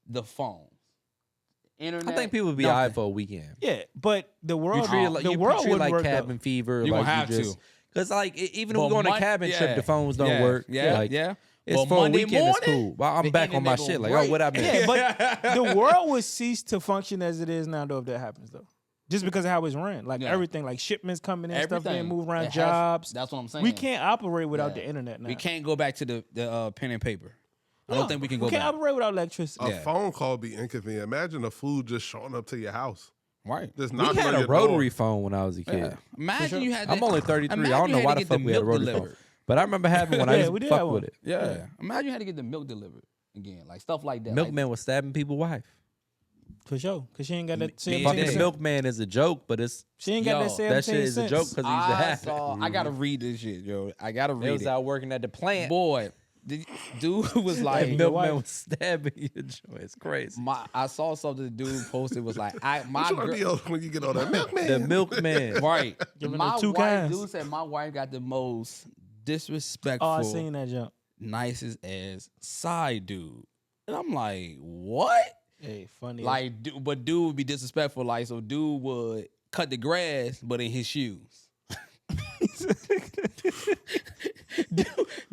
the phone, internet. I think people would be nothing. all right for a weekend. Yeah, but the You world, treat it like, the you world treat it wouldn't like work cabin though. fever. You like gonna have just, to. Because like even if But we go on a Mon- cabin yeah, trip, the phones don't yeah, work. Yeah, like, yeah. It's But for a Monday weekend. It's morning, cool. Well, I'm the back on my internet shit. Like, gonna oh, what I mean? Yeah, but the world would cease to function as it is now, though, if that happens, though. Just because of how it's run. Like Yeah. everything, like shipments coming in, stuff being Everything. moved around, It has- jobs. That's what I'm saying. We can't operate without Yeah. the internet now. We can't go back to the pen and paper. I No, don't think we can go We can't back. operate without electricity. A Yeah. phone call be inconvenient. Imagine a food just showing up to your house. Right. Just We knocking had on a your rotary door. phone when I was a kid. Yeah. Imagine sure. you had. I'm to- only 33. I imagine don't you know had why to the get fuck we had a milk rotary phone. delivered. But I remember having one. I Yeah, used we to did fuck have with one. it. Yeah. Imagine you had to get the milk delivered again, like stuff like that. Milkman was stabbing people's wife. For sure. Because she ain't got that Me- 17 Fucking cents. milkman is a joke, but it's She ain't got Yo, that 17 that shit is a joke cents. because it used to I happen. saw. I gotta read this shit, yo. I gotta They read was it. out working at the plant. Boy, dude was and like, Milk- milkman wife. was stabbing your joint. It's crazy. I saw something the dude posted was like, my What you want to be girl, on when you get on that milkman? The milkman. right. Giving My her two wife, kinds. dude said my wife got the most disrespectful, Oh, I seen that jump. nicest ass side dude, and I'm like, what? Hey, funny. Like, but dude would be disrespectful. Like, so dude would cut the grass, but in his shoes.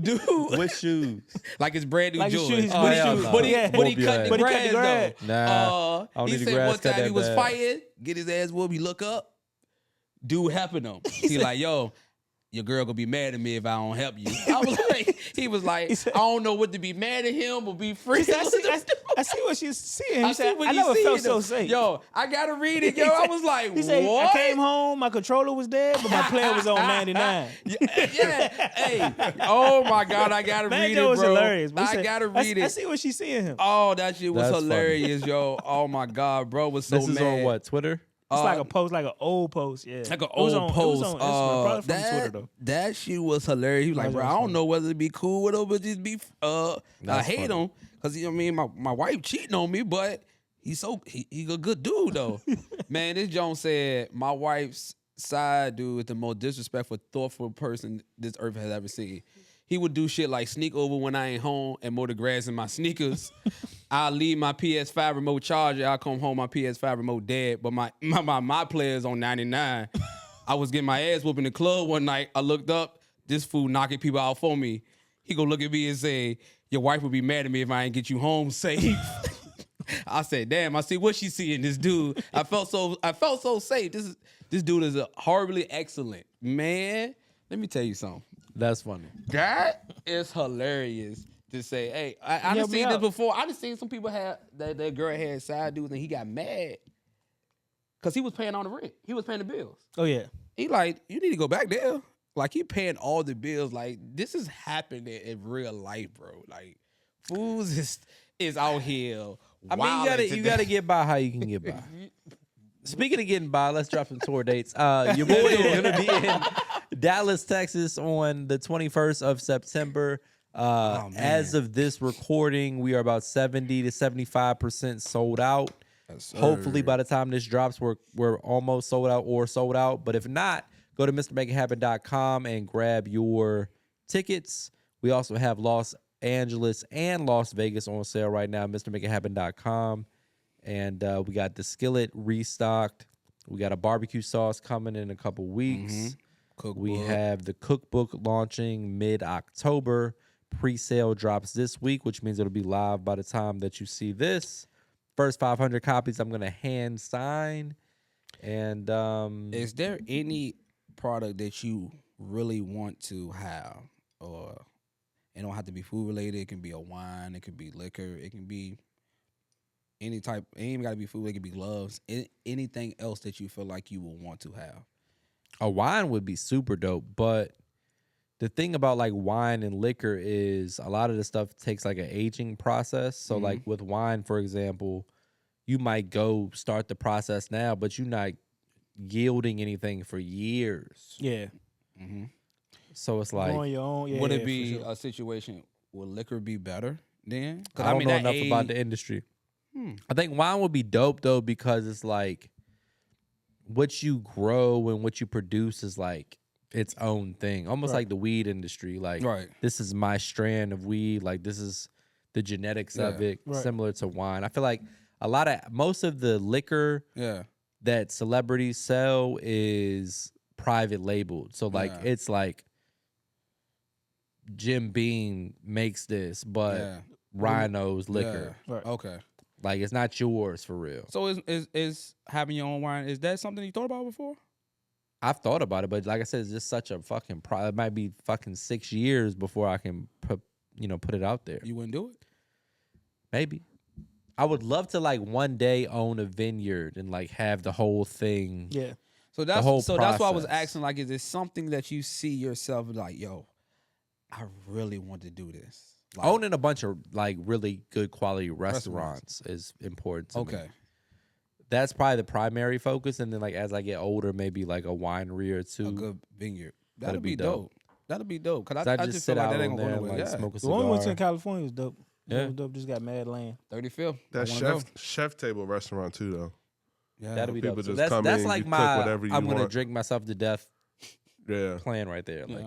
dude, With shoes. like it's brand new Like his Jordans. shoes, his but, hell he, no. but, he, Yeah. but he Whoop cut your the But he cut grass the grass. though. Nah, I don't He need the said grass one cut time he that was bad. fighting, get his ass whooped. He look up, dude helping him. He like, yo, your girl gonna be mad at me if I don't help you. I was like, he was like, He said- I don't know what to be mad at him or be free. He said, I see what she's seeing. He I said, see what I he never felt seeing, so though. safe. Yo, I gotta read it, yo. He I said- was like, He said, what? I came home, my controller was dead, but my player was on 99. Yeah, hey, oh my God, I gotta Man, read Joe it, was bro. hilarious. But he I said, gotta read I it. see what she's seeing him. Oh, that shit was That's funny. hilarious, yo. Oh my God, bro was so This is mad. on what, Twitter? It's like a post, like an old post. Yeah. Like an It was old on- it post. was on Instagram, probably from Twitter, though. That shit was hilarious. He was like, That bro, was I don't funny. know whether to be cool with him or just be I That's hate funny. him because you know what I mean my wife cheating on me, but he's a good dude though. Man, this Jones said my wife's side dude is the most disrespectful, thoughtful person this earth has ever seen. He would do shit like sneak over when I ain't home and mow the grass in my sneakers. I'll leave my PS5 remote charger. I'll come home, my PS5 remote dead, but my player's on 99. I was getting my ass whooped in the club one night. I looked up, this fool knocking people out for me. He go look at me and say, your wife would be mad at me if I ain't get you home safe. I said, damn, I see what she see in this dude. I felt so safe. This dude is horribly excellent. Man, let me tell you something. That's funny. That is hilarious to say, hey, I done seen this before. I done seen some people have that girl had side dudes and he got mad because he was paying on the rent. He was paying the bills. Oh yeah. He like, you need to go back there. Like, he paying all the bills. Like, this is happening in real life, bro. Like, fools is out here. I mean, you gotta get by how you can get by. Speaking of getting by, let's drop some tour dates. Your boy is gonna be in Dallas, Texas on the 21st of September. As of this recording, we are about 70 to 75% sold out. Yes, Hopefully, by the time this drops, we're almost sold out or sold out. But if not, go to MrMakeItHappen.com and grab your tickets. We also have Los Angeles and Las Vegas on sale right now. MrMakeItHappen.com, and we got the skillet restocked. We got a barbecue sauce coming in a couple weeks. Cookbook. We have the cookbook launching mid-October. Pre-sale drops this week, which means it'll be live by the time that you see this. First 500 copies I'm gonna hand sign. And is there any product that you really want to have, or it don't have to be food related? It can be a wine, it can be liquor, it can be any type. It ain't even gotta be food. It can be gloves. Anything else that you feel like you will want to have. a wine would be super dope, but the thing about like wine and liquor is a lot of the stuff takes like an aging process. So like with wine, for example, you might go start the process now, but you're not yielding anything for years. Yeah. So it's like, on your own. Yeah, Would yeah, it for be sure. a situation where liquor be better then? I don't know that enough about the industry. I think wine would be dope though, because it's like what you grow and what you produce is like its own thing, almost like the weed industry. Like, this is my strand of weed. Like, this is the genetics of it, similar to wine. I feel like most of the liquor that celebrities sell is private labeled. So like, it's like Jim Beam makes this, but Rhino's liquor. Okay. Like, it's not yours for real. So is having your own wine, is that something you thought about before? I've thought about it, but like I said, it's just such a fucking it might be fucking 6 years before I can put it out there. You wouldn't do it? Maybe. I would love to like one day own a vineyard and like have the whole thing. Yeah. So that's why I was asking, like, is it something that you see yourself like, yo, I really want to do this? Like, Owning a bunch of like really good quality restaurants is important to me. That's probably the primary focus, and then like as I get older, maybe like a winery or two. A good vineyard. That'd be dope. That'd be dope. Cause I just sit feel like out that ain't on gonna there go and nowhere. like smoke a The cigar. one we went to in California was dope. Yeah. It was dope. Just got mad land. 35th. That chef table restaurant too, though. Yeah. That'd be People dope. So just come that's in, like you cook my whatever you I'm gonna want. drink myself to death plan right there. Like,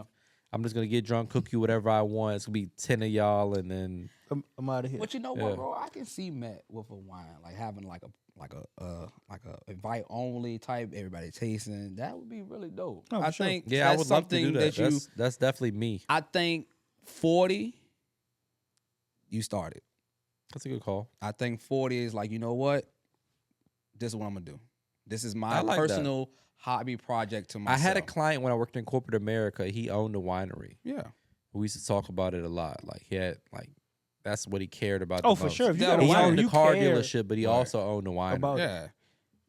I'm just gonna get drunk, cook you whatever I want. It's gonna be 10 of y'all, and then I'm out of here. But you know what, bro? I can see Matt with a wine, like having like a invite only type, everybody tasting. That would be really dope. Oh, I for sure. think yeah, I that's would love to do something that. That's definitely me. I think 40, you started. That's a good call. I think 40 is like, you know what? This is what I'm gonna do. This is I my like personal hobby project to myself. I had a client when I worked in corporate America. He owned a winery. Yeah. We used to talk about it a lot. Like he had that's what he cared about. Oh, the for most. sure. If you Yeah, got a He wine, owned a you car care dealership, but he also owned a winery. about it. Yeah.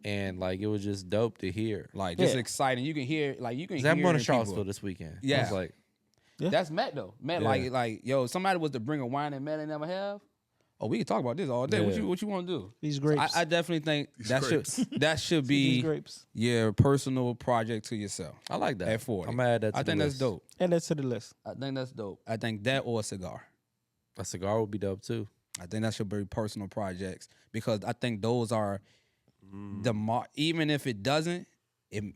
And like it was just dope to hear. Like just exciting. You can hear hear. I'm going to in Charlottesville people. this weekend. Yeah. I was like, That's Matt though. Matt like yo, if somebody was to bring a wine that Matt ain't never have. Oh, we can talk about this all day. Yeah. What you want to do? These grapes. I definitely think that should These be grapes. your personal project to yourself. I like that. At 40. I'm gonna add that to I the think that's list. dope. Add that to the list. I think that's dope. I think that or a cigar. A cigar would be dope too. I think that should be personal projects because I think those are even if it doesn't,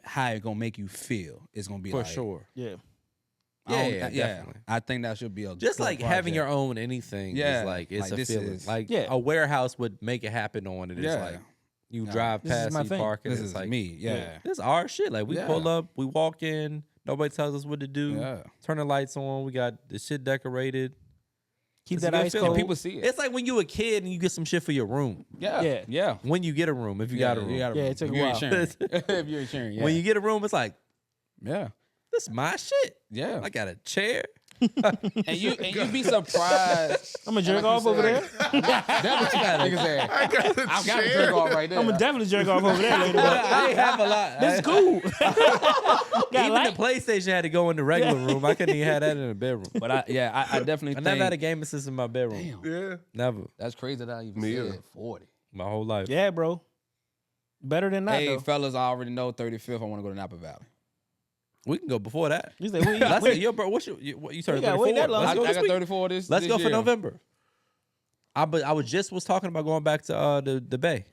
how it gonna make you feel. It's gonna be For like, sure. Yeah. Yeah, definitely. I think that should be a Just good like having project. your own anything Yeah, is like it's like a this feeling. is- Like Yeah. a warehouse would make it happen on it. It's Yeah. like you drive This is past, my you thing. park, and This it's is like me. Yeah. This is our shit. Like we Yeah. pull up, we walk in, nobody tells us what to do. Yeah. Turn the lights on. We got the shit decorated. Keep It's a that good ice feeling. cold. People see it. It's like when you a kid and you get some shit for your room. Yeah. Yeah. Yeah. When you get a room, if you got a room. Yeah, it took if a you while. ain't sharing. If you ain't sharing, yeah. When you get a room, it's like, yeah. this is my shit. Yeah. I got a chair. And you be surprised. I'm gonna jerk like you off over there. said. That's what you got. Nigga said. I got a I've got to chair. jerk off right there. I'm gonna definitely jerk off over there later. But I ain't have a lot. this is cool. Got Even light? the PlayStation had to go in the regular room. I couldn't even have that in the bedroom. But I definitely I think. never had a gaming system in my bedroom. Damn. Yeah. Never. That's crazy that I even Me said either. 40. My whole life. Yeah, bro. Better than that Hey, though. fellas, I already know 35th. I want to go to Napa Valley. We can go before that. You say, Let's say your bro. What's your? You turned gotta 34. wait that long. Let's I go this got week. 34 this Let's this go for year. November. I was talking about going back to the Bay,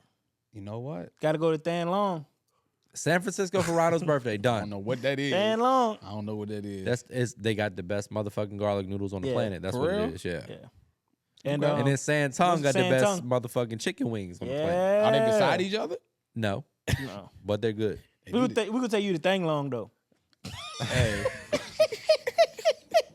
You know what? Gotta go to Than Long. San Francisco for Ronald's birthday. I don't Done. know what that is. Than Long. I don't know what that is. They got the best motherfucking garlic noodles on the Yeah. planet. That's For what real? it is. Yeah. Yeah. And Okay. And then San Tung got the San best Tung? motherfucking chicken wings on the planet. yeah. Are they beside each other? No, No. but they're good. We could take you to Thang Long though. Hey,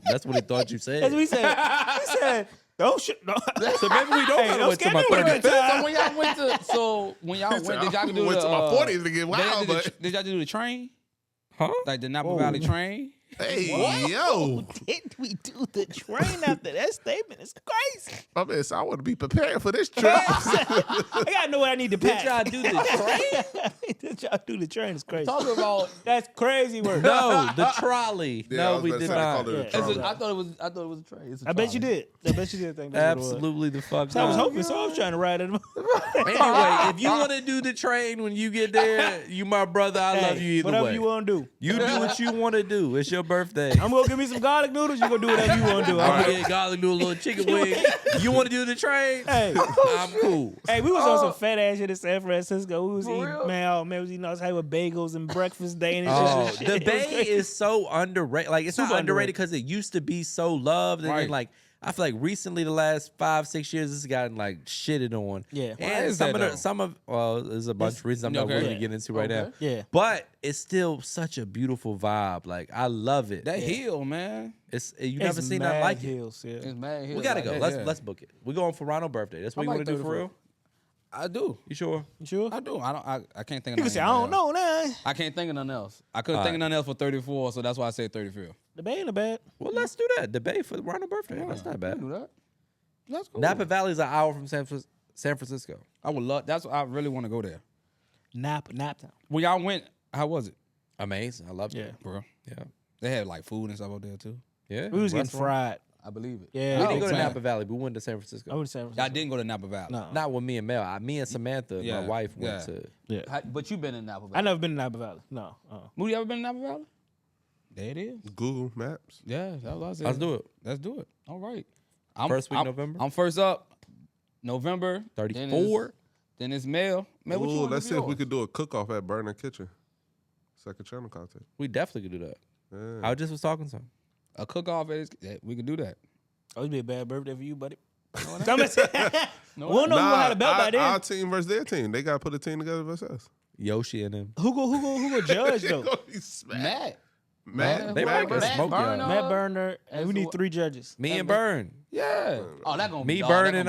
that's what he thought you said. That's what he said. He said, "Oh shit, no." So maybe we don't Hey, gotta don't wait till my scare me with 35th. that. So when y'all went to, did y'all do went the to my 40s to get did wild, y'all do the- but did y'all do the train? Huh? Like the Napa Valley train? hey, yo, Did we do the train after that statement? It's crazy. I mean, so I want to be prepared for this trip. I gotta know what I need to pack. Did y'all do the train? Did y'all do the train? It's crazy. Talking about That's crazy work. No, the trolley. Yeah, I No, was we about to did say they not. called it a Yeah. trolley. I thought it was a train. It's a I bet you trolley. did. I bet you did think that's what it was. Absolutely the fuck So I was not. hoping, so I was trying to ride it. Anyway, if you want to do the train when you get there, you my brother. I love you either whatever way. you want to do. You do what you want to do. It's your birthday. I'm gonna give me some garlic noodles. You gonna do whatever you want to do. I'm I'm gonna gonna- get garlic noodle, little chicken wing. You want to do the train? Hey, I'm cool. hey, we was on some fat ass shit in San Francisco. We was For eating, real? man, we was eating all type of bagels and breakfast Danish. Oh, and shit. the It was Bay crazy. is so underrated. Like it's Super not underrated underrated. because it used to be so loved, and then Right. like I feel like recently, the last 5-6 years, this has gotten like shitted on. Yeah. Why and is some that, of though? there's a bunch of reasons I'm not Okay. willing to Yeah. get into right now. Okay. Yeah. But it's still such a beautiful vibe. Like I love it. That hill, man. It's you never It's seen nothing mad like it. hills, yeah. It's mad hill. We gotta like go. that, Let's yeah. let's book it. We're going for Ronald's birthday. That's what I you like want to do for 34. real. I do. You sure? You sure? I do. I can't think of You can say, I nothing don't else. know, nah. I can't think of nothing else. I couldn't All think of nothing else for 34, so that's why I said 35. The Bay ain't a bad. Well, let's do that. Debate for Ronald's birthday. That's not We bad. can do that. That's cool. Napa Valley is an hour from San Francisco. I would love. That's what I really want to go there. Nap Town. When y'all went, how was it, Amazing. I love Yeah. it. bro? Yeah. They had like food and stuff out there too. Yeah. We was getting Restaurant. fried. I believe it. Yeah. We Oh, didn't go to man. Napa Valley, but we went to San Francisco. I went to San Francisco. Y'all didn't go to Napa Valley. No. Not with me and Mel. Me and Samantha, Yeah, my wife, went yeah. to. Yeah. But you been in Napa Valley. I never been to Napa Valley. No. Moody, you ever been in Napa Valley? There it is. Google Maps. Yeah, that's what I said. Let's do it. Let's do it. All right. First week November? I'm first up. November 34. Then it's Mel. Mel, what you Ooh, want let's to see if we could do a cook-off at Burner Kitchen. Second channel content. We definitely could do that. Yeah. I just was talking to him. a cook off. We could do that. Oh, it'd be a bad birthday for you, buddy. Somebody said, No, we don't know who gonna have the belt by then. Our team versus their team. They got to put a team together versus us. Yoshi and him. Who go judge though? Matt. Matt. They might Matt get smoked Burner. y'all. Matt Burner, and we That's need what- 3 judges. Me and Burn. Yeah. Oh, that gonna Me, be Burn, and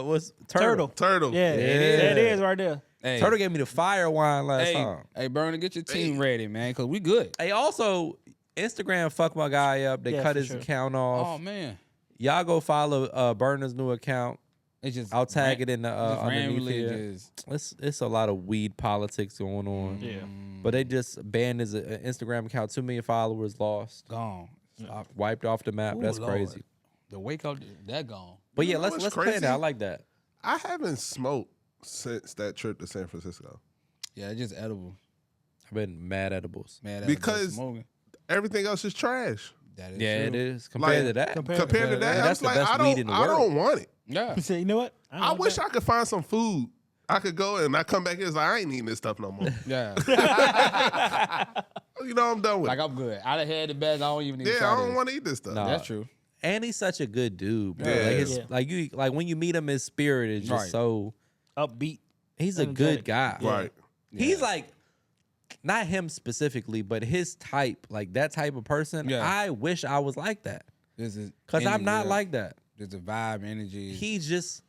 was Turtle. Turtle. Yeah, there it is right there. Hey, Turtle gave me the fire wine last hey, time. hey, Burner, get your team ready, man, cause we good. Hey, also, Instagram fucked my guy up. They Yeah, cut for his sure. account Oh off. man, Y'all go follow Burner's new account. it's just I'll tag it in the just underneath randomly here. just It's a lot of weed politics going on. Yeah. But they just banned his Instagram account. 2 million followers lost. gone. Wiped off the map. Ooh, That's Lord. crazy. The wake up, that gone. But yeah, You know let's what's play it. crazy? I like that. I haven't smoked since that trip to San Francisco. Yeah, it's just edible. I've been mad edibles. Man, Because- smoking. Everything else is trash. That is Yeah, true. it is. Compared Like, to that. compared- Compared to that, Yeah, I that's was the like, best I weed don't, in the I world. don't want it. Yeah. He said, you know what? I wish I could find some food. I could go and I come back here and like, I ain't eating this stuff no more. Yeah. You know, I'm done with Like it. I'm good. I done had the bag. I don't even need to Yeah, try I don't this. want to eat this stuff. Nah. That's true. And he's such a good dude, bro. Yeah. Like, his, Yeah. like when you meet him, his spirit is just Right. so. Upbeat. He's a good Energetic. guy. Right. He's like, not him specifically, but his type, like that type of person. Yeah. I wish I was like that This is because I'm not yeah. like that. There's a vibe, energy. He just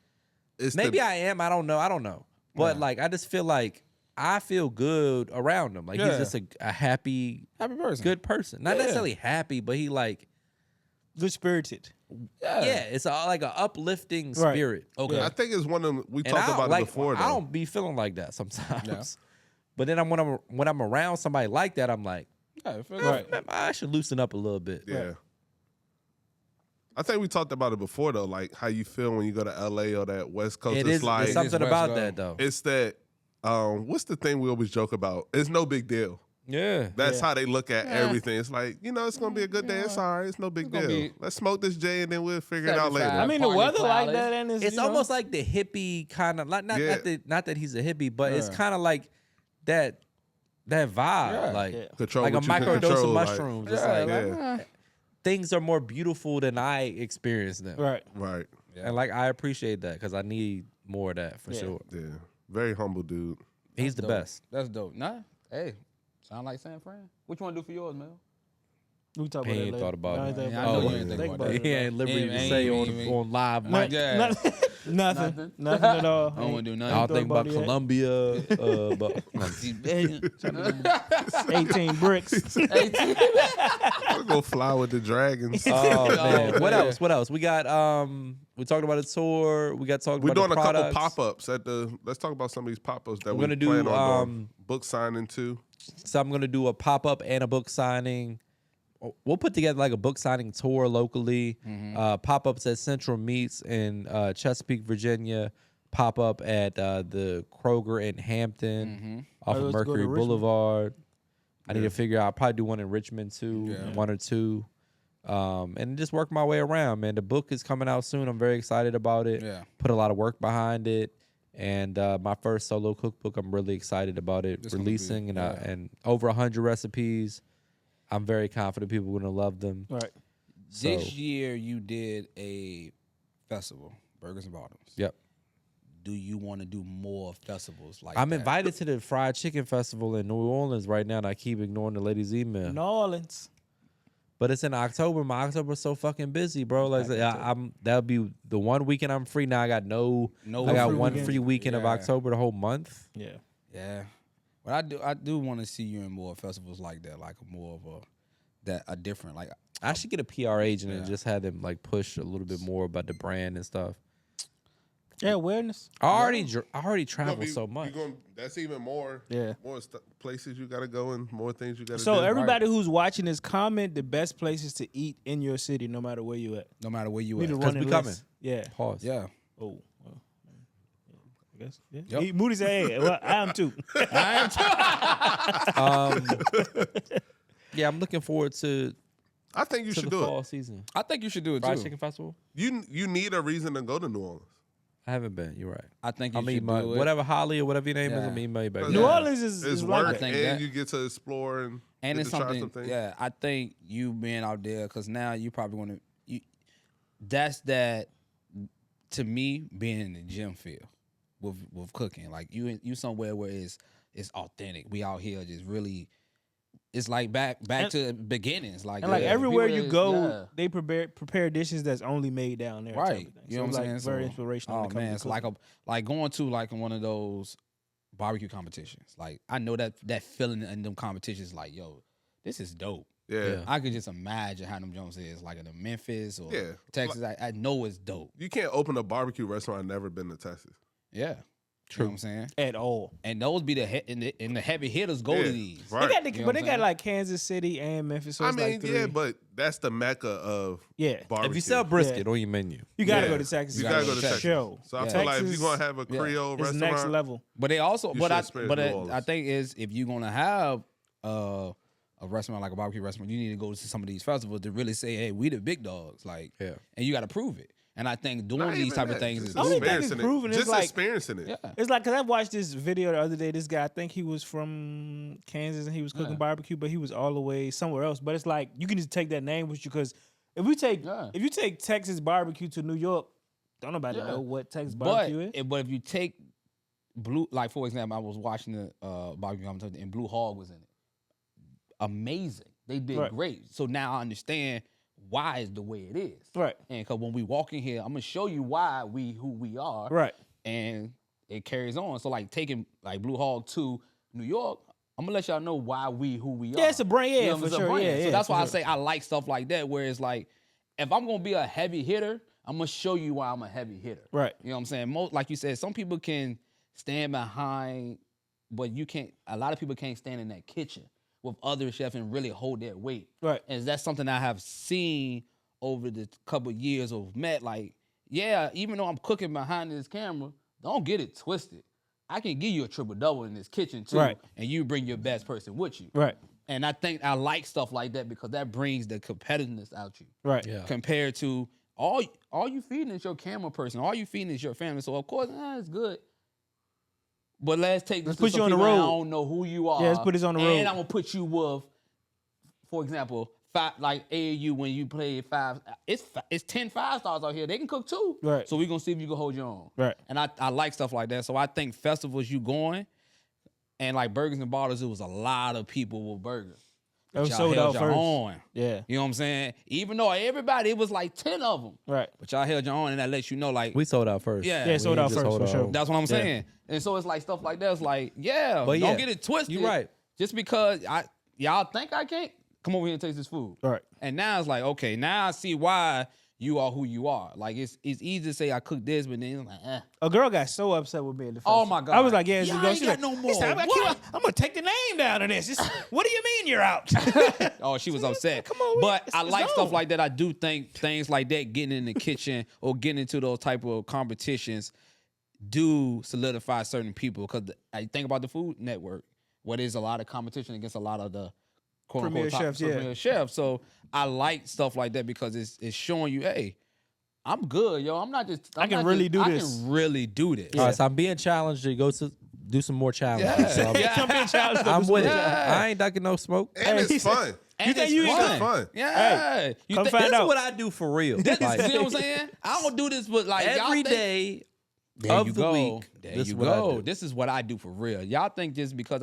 It's maybe the, I am. I don't know. But Yeah. like I just feel like I feel good around him. Like he's Yeah. just a happy, person. good person. Not Yeah. necessarily happy, but he like Good spirited. yeah, it's like an uplifting Right. spirit. Okay. I think it's one of them, we And talked I about like, it before though. I don't be feeling like that sometimes. Yeah. But then when I'm around somebody like that, I'm like, Yeah, I feel Right. good. I should loosen up a little bit. Yeah. Right. I think we talked about it before though, like how you feel when you go to LA or that West Coast. It It's is like there's something West about Coast. that though. it's that what's the thing we always joke about? It's no big deal. Yeah. That's Yeah. how they look at everything. It's like, it's gonna be a good day. It's all right. It's no big gonna deal. be Let's smoke this J and then we'll figure it out later. 75. I mean, the Party weather like cloudy. that, and It's almost like the hippie kind of not Yeah. not that he's a hippie, but it's Yeah. kind of like that vibe, Yeah. like Yeah. Control like a what you can microdose of control, like- mushrooms. It's Yeah, like Yeah. things are more beautiful than I experience them, right. Right. Yeah. and like I appreciate that because I need more of that for Yeah. sure. Yeah. Very humble dude. He's the Dope. best. That's dope. Nah, hey, sound like San Fran. What you want to do for yours, Mel? We talk He about ain't that thought about later. it. No, I ain't Yeah, I thought know about you it. ain't think Think about about it. it. He ain't liberty Ain't- to say ain't- on live No, mic. Yeah. Nothing. Nothing. Nothing at all. I don't want to do I'll nothing. think about Colombia, but 18 bricks. I'll go fly with the dragons. oh man, what man. else? What else? We got we talked about a tour. We got talked We're about doing the a couple products. pop-ups at the. Let's talk about some of these pop-ups that We're we gonna plan do, on doing. Book signing too. So I'm gonna do a pop up and a book signing. We'll put together like a book signing tour locally. Pop ups at Central Meats in Chesapeake, Virginia. Pop up at the Kroger in Hampton off Oh, of let's go to Mercury Richmond. Boulevard. I need to figure out. I'll probably do one in Richmond too, Yeah. one or two, and just work my way around. Man, the book is coming out soon. I'm very excited about it. Yeah. Put a lot of work behind it. And my first solo cookbook, I'm really excited about it It's gonna be- releasing, yeah. and over 100 recipes. I'm very confident people are gonna love them. Right. This year you did a festival, Burgers and Bottoms. Yep. Do you want to do more festivals like I'm that? invited to the Fried Chicken Festival in New Orleans right now, and I keep ignoring the lady's email. New Orleans. But it's in October. My October's so fucking busy, bro. Like that'll be the one weekend I'm free now. I got I got free one weekend. free weekend of Yeah. October the whole month. Yeah. Yeah. But I do want to see you in more festivals like that, like more of a different like I should get a PR agent and Yeah. just have them like push a little bit more about the brand and stuff. Yeah, awareness. I already travel so much. That's even more. Yeah. More places you gotta go and more things you gotta do. So everybody who's watching this, comment the best places to eat in your city, no matter where you at. no matter where you We need at. to run we the coming. list. Yeah. Pause. Yeah. Oh. Well, I guess. Yeah. Yep. Moody said, "Hey, well, I am too." Yeah, I'm looking forward to I think you the should do fall it. season. I think you should do it Fried too. Chicken Festival. You need a reason to go to New Orleans. I haven't been. You're right. I think you I'm should email do it. whatever Holly or whatever your name is. Yeah. I'm email you back. New Yeah. Orleans is It's like work that. think and that- you get to explore and And get it's to try something, something. yeah. I think you being out there, because now you probably want to. That's that. To me, being in the gym field with cooking, like you somewhere where it's authentic. We out here just really. It's like back And- to beginnings, like And like yeah, everywhere people you is- go, yeah. they prepare dishes that's only made down there. type Right. of thing. You know So what I'm it's, saying? Very So- inspirational. Oh when it comes man, to it's like cooking. like going to like one of those barbecue competitions. Like I know that feeling in them competitions. Like yo, this is dope. Yeah. I could just imagine how them Jones is like in the Memphis or Yeah. Texas. I know it's dope. You can't open a barbecue restaurant and never been to Texas. Yeah, True. You know what I'm saying? at all. And those be and the heavy hitters go Yeah, to these. right. They got You know but what they I'm got saying? like Kansas City and Memphis. So I it's mean, like three. yeah, but that's the mecca of yeah, barbecue. If you sell brisket on your menu, you got to Yeah. go to Texas. You gotta go to Texas. Show. So I Yeah. feel like if Texas you're gonna have a Creole is restaurant, next level. But they also, You but should I, experience but New I Orleans. think is if you're gonna have a restaurant like a barbecue restaurant, you need to go to some of these festivals to really say, hey, we the big dogs, like, Yeah. and you got to prove it. And I think doing not these even type of that, things just is The only thing dope. is experiencing proven it. is Just like- experiencing it. Yeah, It's like, cause I watched this video the other day. This guy, I think he was from Kansas and he was cooking Yeah. barbecue, but he was all the way somewhere else. But it's like you can just take that name with you, because if you take Texas barbecue to New York, don't nobody Yeah. know what Texas but barbecue is. but if you take Blue, like for example, I was watching the barbecue competition and Blue Hog was in it. Amazing, they did Right. great. So now I understand why is the way it is. Right. And because when we walk in here, I'm gonna show you why we who we are. Right. And it carries on. So like taking like Blue Hog to New York, I'm gonna let y'all know why we who we are. Yeah, it's a brand. Yeah, You know, for it's a sure. brand. Yeah, so that's for why I sure. say I like stuff like that, where it's like, if I'm gonna be a heavy hitter, I'm gonna show you why I'm a heavy hitter. Right. You know what I'm saying? Most, like you said, some people can stand behind, but you can't. A lot of people can't stand in that kitchen with other chefs and really hold their weight. Right. And that's something I have seen over the couple of years of met. Like, yeah, even though I'm cooking behind this camera, don't get it twisted. I can give you a triple double in this kitchen too, Right. and you bring your best person with you. Right. And I think I like stuff like that because that brings the competitiveness out you. Right. Yeah. Compared to all you feeding is your camera person, all you feeding is your family. So of course, it's good. But let's take this Let's put to you some on the people that road. don't know who you are. Yeah, let's put this on the road. And I'm gonna put you with, for example, like AAU when you play it's 10 5-stars out here. They can cook too. Right. So we're gonna see if you can hold your own. Right. And I like stuff like that. So I think festivals you going, and like Burgers and Bottles, it was a lot of people with burgers. It was Y'all sold held out your first. own. Yeah. You know what I'm saying? Even though everybody, it was like 10 of them. Right. But y'all held your own, and that lets you know, like, We sold out first. Yeah. Yeah, We sold didn't out just first hold for sure. on. that's what I'm Yeah. saying. And so it's like stuff like that. It's like, yeah, But don't yeah, get it twisted. you're right. Just because y'all think I can't, come over here and taste this food. Right. And now it's like, okay, now I see why you are who you are. Like, it's easy to say I cooked this, but then it's like, A girl got so upset with me in the first. Oh, my God. I was like, yeah, Yeah, she I goes. ain't She's got like, no "This more. time What?" I'm gonna take the name down of this. What do you mean you're out? Oh, she was upset. Come on, but it's I like on. stuff like that. I do think things like that, getting in the kitchen or getting into those type of competitions, do solidify certain people. Because I think about the Food Network, where there's a lot of competition against a lot of the quote Premier unquote chefs, yeah. premier chefs. So I like stuff like that because it's showing you, hey, I'm good, yo. I'm not just. I can really do this. I can really do this. All right, so I'm being challenged to go to do some more challenges. Yeah. So I'm, Yeah. Come in, challenge I'm with it. Yeah. I ain't ducking no smoke. And Hey, he it's said- fun. And You think it's you ain't fun. fun? Yeah. You come think- find This out. is what I do for real. This, Like, see what I'm saying? I don't do this, but like y'all every think, day there of you the go. week. There This you is what I go. do. This is what I do for real. Y'all think just because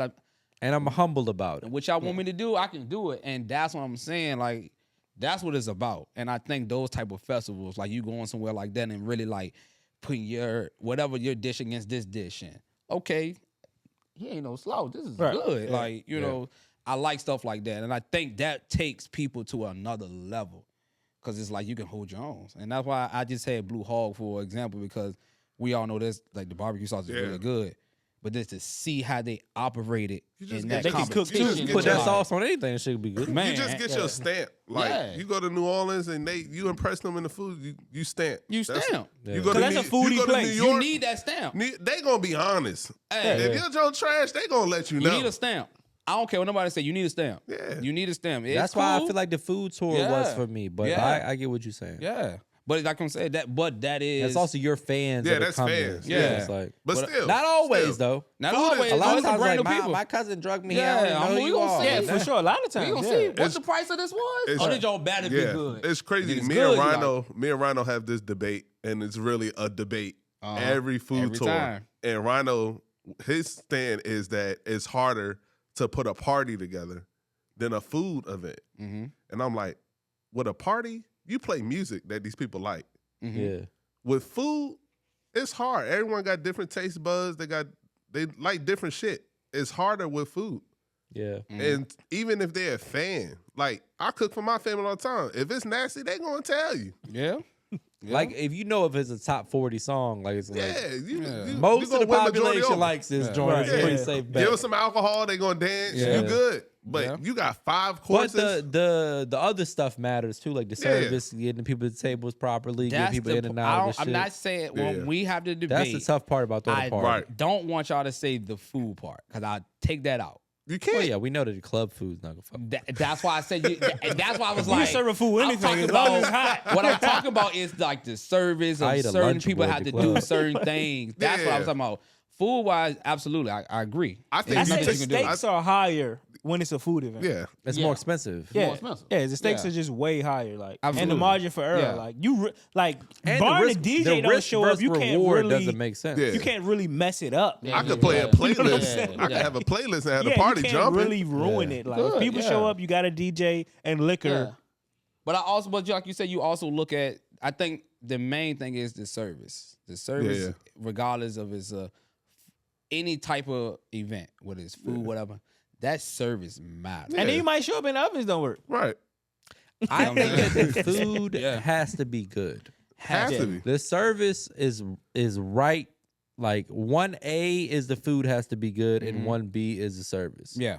And I'm humbled about it. what y'all want me to do, I can do it, and that's what I'm saying. Like that's what it's about. And I think those type of festivals, like you going somewhere like that and really like putting your whatever your dish against this dish, and okay, he ain't no slouch. This is Right. good. Yeah. Like you know, I like stuff like that, and I think that takes people to another level because it's like you can hold your own, and that's why I just had Blue Hog for example because we all know this like the barbecue sauce is Yeah. really good. But just to see how they operated just in get- that They can cook, too. competition, You just Put get that your- sauce on anything, it should be good. man, You just get your stamp. Like Yeah. you go to New Orleans and you impress them in the food. You stamp. You That's- stamp. You go to 'Cause that's a foodie you go to place. New You York. need that stamp. They gonna be honest. Hey, If your Joe trash, they gonna let you you know. need a stamp. I don't care what nobody say. You need a stamp. Yeah. You need a stamp. It's That's why I cool. feel like the food tour was Yeah. for me. But Yeah. I get what you're saying. Yeah, but like I'm saying that is It's also your fans. Yeah, that are that's coming. fans. Yeah. Yeah. It's like, but still, not always still. though. not food is- always. A lot of it's times, brand like new people. my cousin drugged me Yeah, here. I don't know we who you gonna are. see Yeah, it. for sure. A lot of times. We gonna yeah. see what's the price of this was. it's- Oh, this joint better be Yeah, good. it's crazy. If it's Me good, and you Rhino have this debate, and it's really a debate Uh-huh. every food Every tour. time. And Rhino, his stand is that it's harder to put a party together than a food event. Mm-hmm. And I'm like, with a party, you play music that these people like. Mm-hmm. Yeah. With food, it's hard. Everyone got different taste buds. They like different shit. It's harder with food. Yeah. And even if they're a fan, like I cook for my family all the time. If it's nasty, they gonna tell you. Yeah. Like if you know if it's a top 40 song, like it's like Yeah, you most gonna of the win majority population over. likes this Yeah. joint. Right. It's a pretty Yeah. safe Give bet. them some alcohol, they gonna dance. Yeah. You good. But Yeah. you got 5 But courses. the other stuff matters too, like the Yeah. service, getting people to the tables properly, getting That's people the in and po- out of the I'm shit. not saying when Yeah. we have the debate. That's the tough part about throwing I a party. Right. don't want y'all to say the food part because I take that out. you can't. Well, yeah, we know that the club food's not gonna fuck. That's why I said. That's why I was You can like, serve food I'm anything talking as long as it's about- hot. What I'm talking about is like the service I of eat a certain Lunchable people at have the to do club. certain things. That's what I was talking about. Food wise, absolutely, I agree. I think I There's say you the nothing you can do. stakes are higher when it's a food event. Yeah. It's Yeah. more expensive. Yeah, more expensive. yeah, the stakes Yeah. are just way higher, like, and the Absolutely. margin for error, Yeah. like you, like, And bar the the DJ don't show up, you can't reward really, doesn't make sense. Yeah. you can't really mess it up. Yeah. I could play a Yeah. playlist. You know what I'm saying? I could Yeah. have a playlist and have Yeah, the party you can't jumping. really ruin Yeah. it. Like, Good, if people yeah. show up, you got a DJ and liquor. Yeah. But like you said, you also look at. I think the main thing is the service. The service, regardless of it's any type of event, whether it's food, whatever, that service matters. And then you might show up and the ovens don't work. Right. I think that the food has to be good. Has to be. The service is right. Like 1A is the food has to be good, and 1B is the service. Yeah.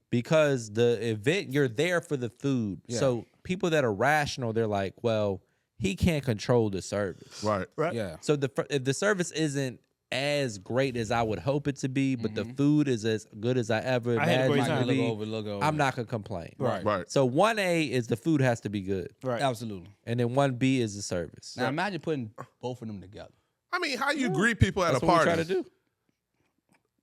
Because the event, you're there for the food. Yeah. So people that are rational, they're like, well, he can't control the service. Right. Yeah. So if the service isn't as great as I would hope it to be, but the food is as good as I ever I had a great imagined it time. to be, Look over. I'm not gonna complain. Right. So 1A is the food has to be good, Right. Absolutely. and then 1B is the service. Now imagine putting both of them together. I mean, how you greet people at That's a what we party? try to do.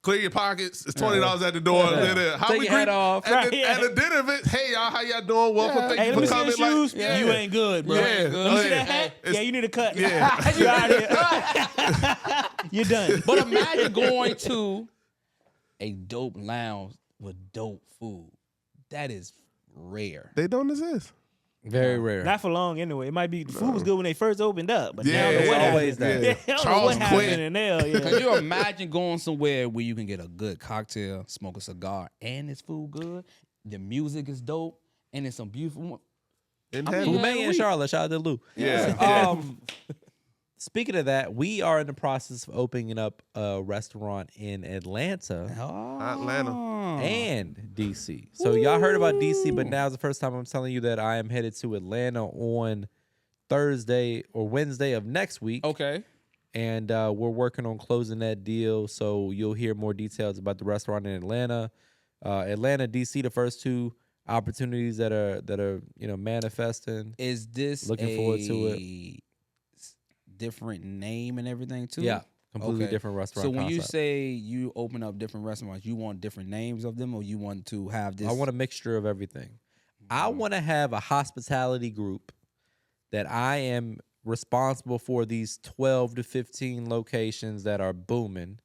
Clear your pockets. It's $20 at the door. How Take we your hat off. at the dinner event? Hey y'all, how y'all doing? Welcome. Thank Hey, you let me for see your coming. shoes. Like, You ain't good, bro. Yeah. Let me see that hat. Yeah, you need a cut. Yeah. You out here. You're done. But imagine going to a dope lounge with dope food. That is rare. They don't exist. Very rare. Not for long anyway. It might be the food was good when they first opened up, but Yeah, now I don't know what always happened. that. I don't know Charles what happened quit. in there. Yeah. Could you imagine going somewhere where you can get a good cocktail, smoke a cigar, and it's food good? The music is dope, and it's some beautiful. In I mean, heaven. Lou May and Charlotte, shout out to Lou. Yeah. Speaking of that, we are in the process of opening up a restaurant in Atlanta Atlanta. and DC. So y'all heard about DC, but now's the first time I'm telling you that I am headed to Atlanta on Thursday or Wednesday of next week. Okay. And we're working on closing that deal. So you'll hear more details about the restaurant in Atlanta. Atlanta, DC, the first two opportunities that are manifesting. Is this Looking forward to it. Different name and everything too? Yeah, completely Okay. different restaurant. So when you concept. say you open up different restaurants, you want different names of them, or you want to have this? I want a mixture of everything. I want to have a hospitality group that I am responsible for these 12 to 15 locations that are booming.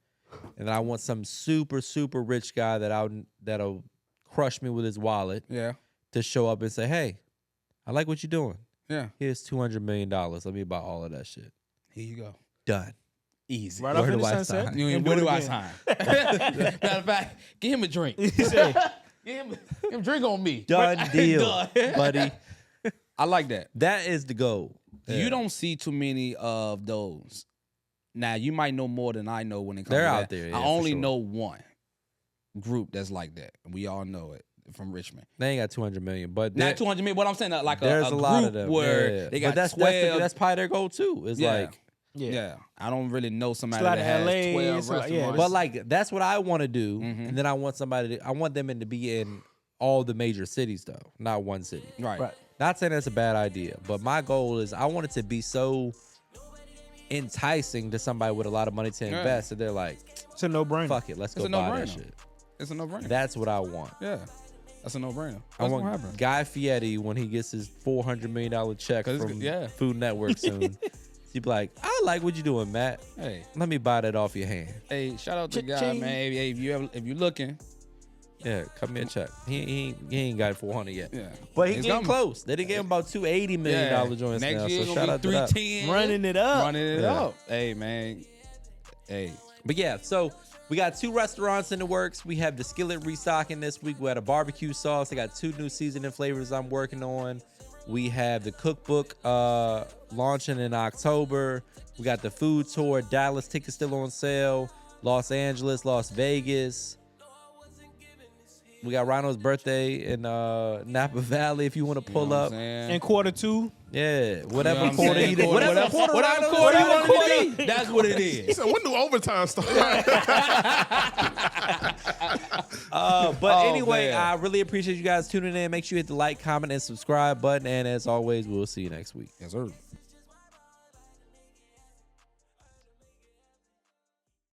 And I want some super, super rich guy that'll crush me with his wallet to show up and say, hey, I like what you're doing. Yeah. Here's $200 million. Let me buy all of that shit. Here you go. Done. Easy. Right Where off in do the I sunset. sign? You ain't and do where it do I again. sign? Matter of fact, give him a drink. He said, Give him a drink on me. Done deal, Done. buddy. I like that. That is the goal. You don't see too many of those. Now you might know more than I know when it comes They're to out that. there, yeah, I for only sure. know one group that's like that. We all know it from Richmond. They ain't got 200 million, but Not 200 million, but I'm saying like there's a a lot group of them where Yeah. they got but that's 12. that's probably their goal too. It's Yeah. like, yeah. I don't really know somebody It's a lot that of has LA, 12 it's a lot- yeah, restaurants. but like that's what I want to do, Mhm. and then I want them to be in all the major cities though, not one city. right. right. Not saying that's a bad idea, but my goal is I want it to be so enticing to somebody with a lot of money to invest that they're like, It's a no-brainer. fuck it, let's It's go a buy that no-brainer. shit. It's a no-brainer. That's what I want. Yeah. That's a no-brainer. I What's want gonna happen? Guy Fieri when he gets his $400 million check 'Cause from yeah. Food Network soon. He'd be like, I like what you're doing, Matt. Hey, Let me buy that off your hand. shout out to the guy, Cha-ching. man. Hey, if you looking, Yeah, cut me a check. He ain't got 400 yet. yeah. But he It's getting coming. close. They did give him about $280 million joints Next now. year So gonna shout out be to that. 310. Running it up. Running it Yeah. up. Hey, man. Hey. But yeah, so we got 2 restaurants in the works. We have the Skillet restocking this week. We had a barbecue sauce. I got 2 new seasoning flavors I'm working on. We have the cookbook launching in October. We got the food tour. Dallas tickets still on sale. Los Angeles, Las Vegas. We got Rhino's birthday in Napa Valley if you want to pull You know what up. I'm saying? In quarter 2. Yeah, whatever You know what I'm quarter saying? you did. Whatever quarter whatever Rhino- quarter you whatever want quarter- to be. That's what it He is. said, when do overtime start? But Oh, anyway, man. I really appreciate you guys tuning in. Make sure you hit the like, comment, and subscribe button. And as always, we'll see you next week. Yes, sir.